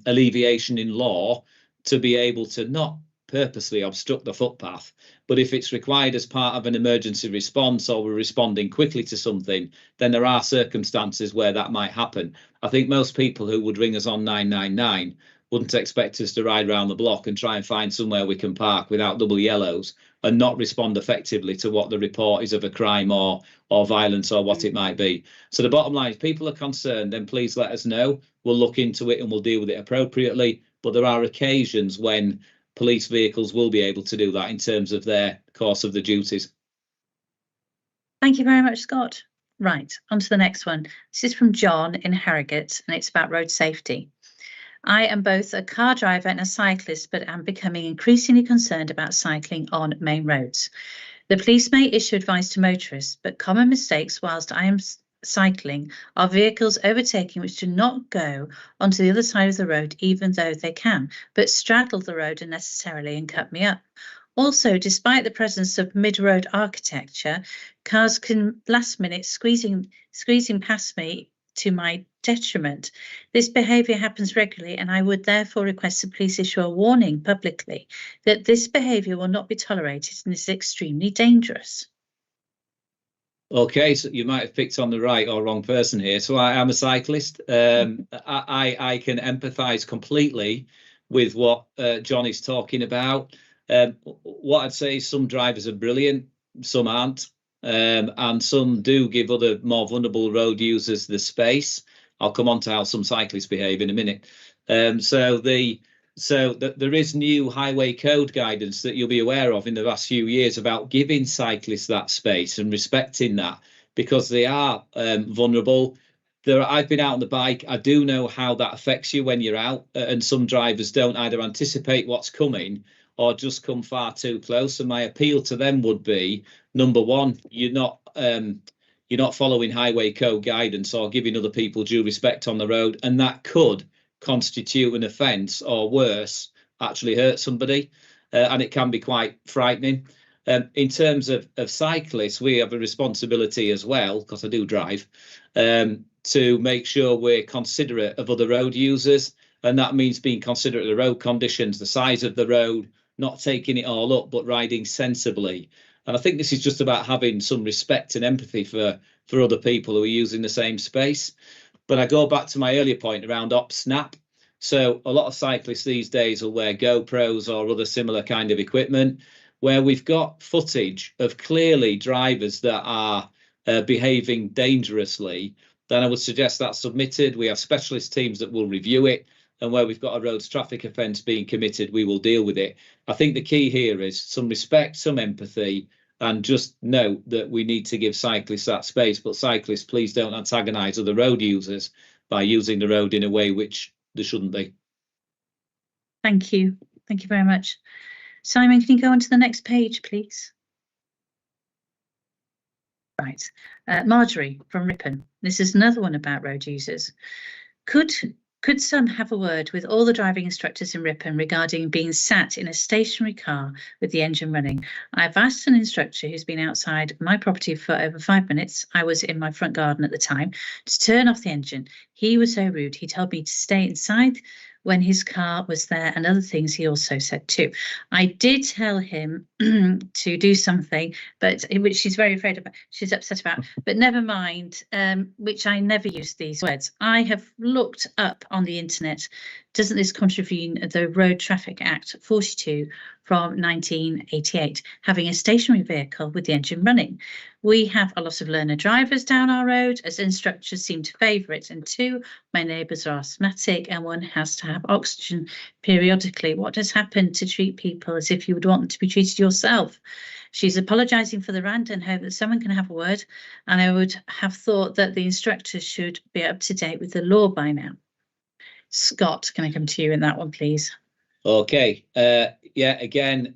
Speaker 2: alleviation in law to be able to not purposely obstruct the footpath. But if it's required as part of an emergency response, or we're responding quickly to something, then there are circumstances where that might happen. I think most people who would ring us on 999 wouldn't expect us to ride around the block and try and find somewhere we can park without double yellows and not respond effectively to what the report is of a crime or violence or what it might be. So the bottom line is, people are concerned, then please let us know. We'll look into it and we'll deal with it appropriately. But there are occasions when police vehicles will be able to do that in terms of their course of the duties.
Speaker 1: Thank you very much, Scott. Right, on to the next one. This is from John in Harrogate, and it's about road safety. I am both a car driver and a cyclist, but am becoming increasingly concerned about cycling on main roads. The police may issue advice to motorists, but common mistakes whilst I am cycling are vehicles overtaking which do not go onto the other side of the road, even though they can, but straddle the road unnecessarily and cut me up. Also, despite the presence of mid-road architecture, cars can last minute squeezing past me to my detriment. This behaviour happens regularly, and I would therefore request the police issue a warning publicly that this behaviour will not be tolerated and is extremely dangerous.
Speaker 2: Okay, so you might have picked on the right or wrong person here. So I am a cyclist. I can empathise completely with what John is talking about. What I'd say is some drivers are brilliant, some aren't. And some do give other more vulnerable road users the space. I'll come on to how some cyclists behave in a minute. So there is new highway code guidance that you'll be aware of in the last few years about giving cyclists that space and respecting that, because they are vulnerable. I've been out on the bike. I do know how that affects you when you're out, and some drivers don't either anticipate what's coming or just come far too close. And my appeal to them would be, number one, you're not following highway code guidance or giving other people due respect on the road, and that could constitute an offence, or worse, actually hurt somebody, and it can be quite frightening. In terms of cyclists, we have a responsibility as well, because I do drive, to make sure we're considerate of other road users, and that means being considerate of the road conditions, the size of the road, not taking it all up, but riding sensibly. And I think this is just about having some respect and empathy for other people who are using the same space. But I go back to my earlier point around op-snap. So a lot of cyclists these days will wear GoPros or other similar kind of equipment, where we've got footage of clearly drivers that are behaving dangerously. Then I would suggest that's submitted. We have specialist teams that will review it. And where we've got a roads traffic offence being committed, we will deal with it. I think the key here is some respect, some empathy, and just note that we need to give cyclists that space. But cyclists, please don't antagonise other road users by using the road in a way which there shouldn't be.
Speaker 1: Thank you. Thank you very much. Simon, can you go on to the next page, please? Right. Marjorie from Ripon. This is another one about road users. Could some have a word with all the driving instructors in Ripon regarding being sat in a stationary car with the engine running? I've asked an instructor who's been outside my property for over 5 minutes, I was in my front garden at the time, to turn off the engine. He was so rude. He told me to stay inside when his car was there, and other things he also said too. I did tell him to do something, but which she's very afraid about, she's upset about, but never mind, which I never use these words. I have looked up on the internet, doesn't this contravene the Road Traffic Act 42 from 1988, having a stationary vehicle with the engine running? We have a lot of learner drivers down our road, as instructors seem to favour it. And 2, my neighbours are asthmatic and one has to have oxygen periodically. What has happened to treat people as if you would want them to be treated yourself? She's apologising for the rant and hope that someone can have a word. And I would have thought that the instructors should be up to date with the law by now. Scott, can I come to you in that one, please?
Speaker 2: Okay. Yeah, again,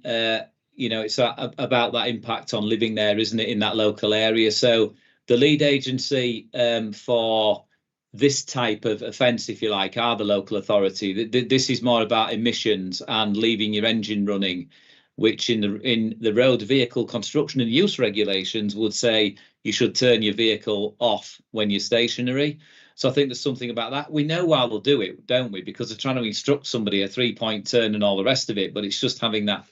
Speaker 2: it's about that impact on living there, isn't it, in that local area? So the lead agency for this type of offence, if you like, are the local authority. This is more about emissions and leaving your engine running, which in the road vehicle construction and use regulations would say you should turn your vehicle off when you're stationary. So I think there's something about that. We know why they'll do it, don't we? Because they're trying to instruct somebody a 3-point turn and all the rest of it, but it's just having that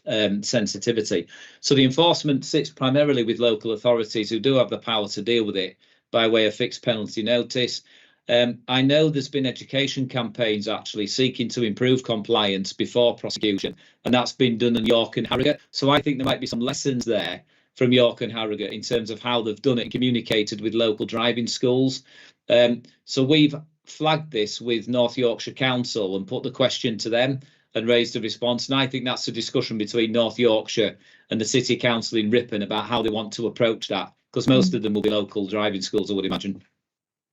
Speaker 2: sensitivity. So the enforcement sits primarily with local authorities who do have the power to deal with it by way of fixed penalty notice. I know there's been education campaigns actually seeking to improve compliance before prosecution, and that's been done in York and Harrogate. So I think there might be some lessons there from York and Harrogate in terms of how they've done it and communicated with local driving schools. So we've flagged this with North Yorkshire Council and put the question to them and raised a response. And I think that's a discussion between North Yorkshire and the City Council in Ripon about how they want to approach that, because most of them will be local driving schools, I would imagine.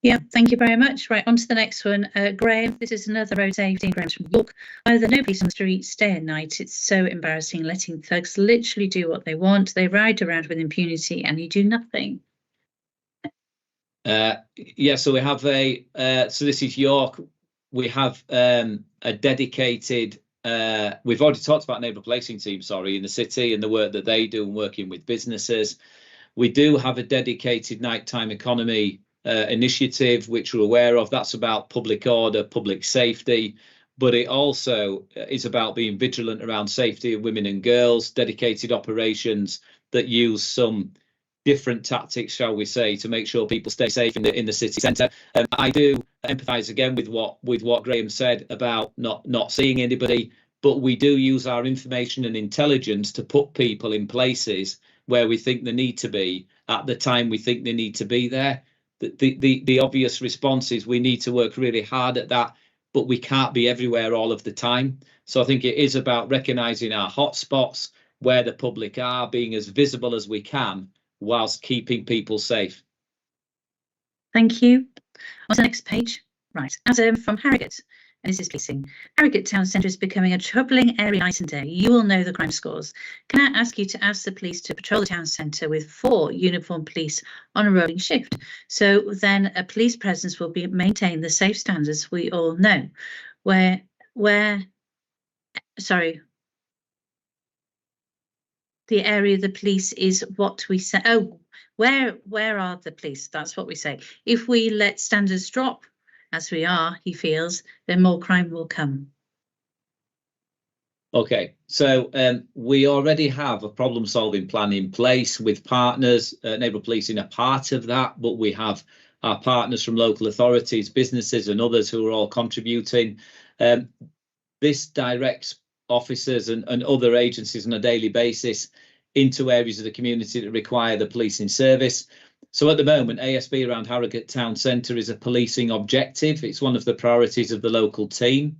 Speaker 1: Yeah, thank you very much. Right, on to the next one. Graham, this is another road safety. Graham's from York. Either no police on the street, stay at night. It's so embarrassing letting thugs literally do what they want. They ride around with impunity and you do nothing.
Speaker 2: Yeah, so we have so this is York. We have a dedicated, we've already talked about neighbour policing team, in the city and the work that they do and working with businesses. We do have a dedicated nighttime economy initiative, which we're aware of. That's about public order, public safety, but it also is about being vigilant around safety of women and girls, dedicated operations that use some different tactics, shall we say, to make sure people stay safe in the city centre. I do empathise again with what Graham said about not seeing anybody, but we do use our information and intelligence to put people in places where we think they need to be at the time we think they need to be there. The obvious response is we need to work really hard at that, but we can't be everywhere all of the time. So I think it is about recognising our hotspots, where the public are, being as visible as we can, whilst keeping people safe.
Speaker 1: Thank you. On to the next page. Right, Adam from Harrogate, and this is policing. Harrogate Town Centre is becoming a troubling area night and day. You will know the crime scores. Can I ask you to ask the police to patrol the town centre with 4 uniformed police on a rolling shift? So then a police presence will be maintain the safe standards we all know. The area of the police is what we say. Oh, where are the police? That's what we say. If we let standards drop, as we are, he feels, then more crime will come.
Speaker 2: Okay, so we already have a problem-solving plan in place with partners, neighbour policing a part of that, but we have our partners from local authorities, businesses and others who are all contributing. This directs officers and other agencies on a daily basis into areas of the community that require the policing service. So at the moment, ASB around Harrogate Town Centre is a policing objective. It's one of the priorities of the local team.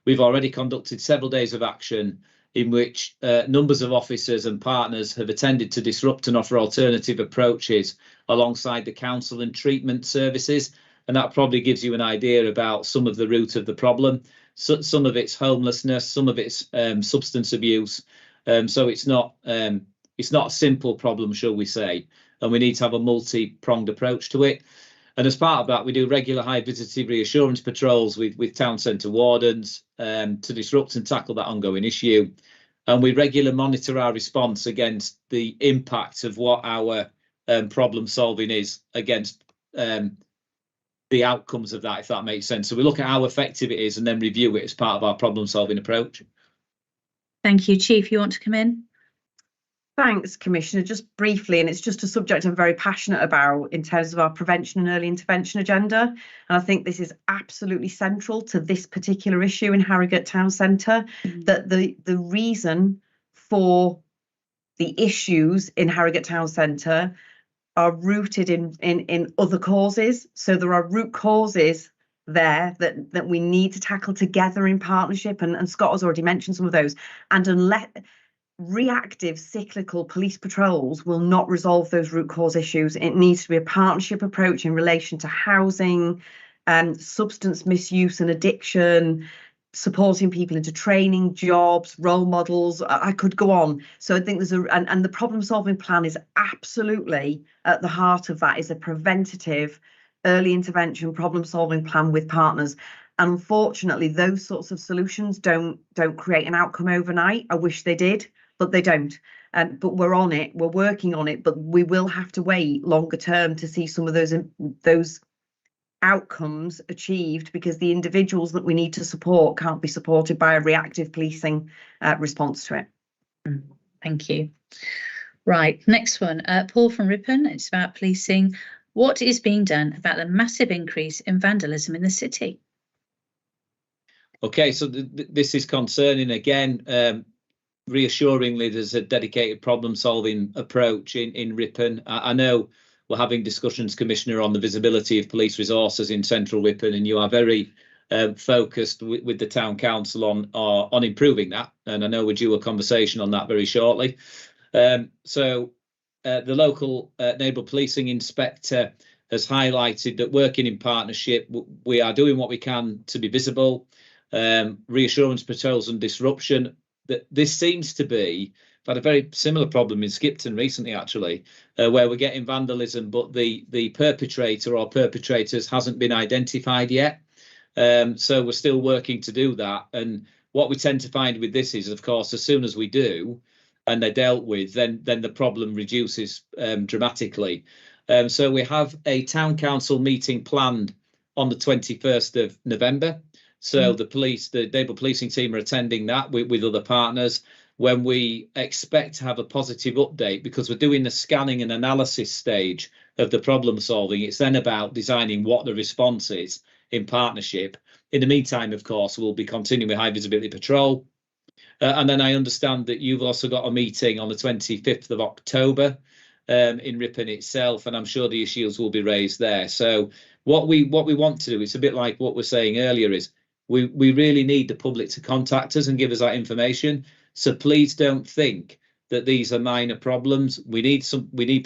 Speaker 2: We've already conducted several days of action in which numbers of officers and partners have attended to disrupt and offer alternative approaches alongside the council and treatment services. And that probably gives you an idea about some of the root of the problem. So, some of it's homelessness, some of it's substance abuse. So it's not a simple problem, shall we say, and we need to have a multi-pronged approach to it. And as part of that, we do regular high visited reassurance patrols with town centre wardens to disrupt and tackle that ongoing issue. And we regularly monitor our response against the impact of what our problem solving is against the outcomes of that, if that makes sense. So we look at how effective it is and then review it as part of our problem solving approach.
Speaker 1: Thank you. Chief, you want to come in?
Speaker 6: Thanks, Commissioner. Just briefly, and it's just a subject I'm very passionate about in terms of our prevention and early intervention agenda. And I think this is absolutely central to this particular issue in Harrogate Town Centre, that the reason for the issues in Harrogate Town Centre are rooted in other causes. So there are root causes there that we need to tackle together in partnership. And Scott has already mentioned some of those. And unless reactive cyclical police patrols will not resolve those root cause issues. It needs to be a partnership approach in relation to housing, substance misuse and addiction, supporting people into training, jobs, role models. I could go on. So I think there's and the problem solving plan is absolutely at the heart of that, is a preventative early intervention problem solving plan with partners. And unfortunately, those sorts of solutions don't create an outcome overnight. I wish they did, but they don't. But we're on it, we're working on it, but we will have to wait longer term to see some of those outcomes achieved, because the individuals that we need to support can't be supported by a reactive policing response to it.
Speaker 1: Thank you. Right, next one, Paul from Ripon. It's about policing. What is being done about the massive increase in vandalism in the city?
Speaker 2: Okay, so this is concerning again. Reassuringly, there's a dedicated problem-solving approach in Ripon. I know we're having discussions, Commissioner, on the visibility of police resources in central Ripon, and you are very focused with the town council on improving that. And I know we're due a conversation on that very shortly. So the local neighbourhood policing inspector has highlighted that working in partnership, we are doing what we can to be visible. Reassurance patrols and disruption. That this seems to be, I've had a very similar problem in Skipton recently, actually, where we're getting vandalism, but the perpetrator or perpetrators hasn't been identified yet. So we're still working to do that. And what we tend to find with this is, of course, as soon as we do and they're dealt with, then the problem reduces dramatically. So we have a town council meeting planned on the 21st of November. So the neighbourhood policing team are attending that with other partners, when we expect to have a positive update, because we're doing the scanning and analysis stage of the problem solving. It's then about designing what the response is in partnership. In the meantime, of course, we'll be continuing with high visibility patrol. And then I understand that you've also got a meeting on the 25th of October in Ripon itself, and I'm sure the issues will be raised there. So what we want to do, it's a bit like what we're saying earlier, is we really need the public to contact us and give us that information. So please don't think that these are minor problems. We need people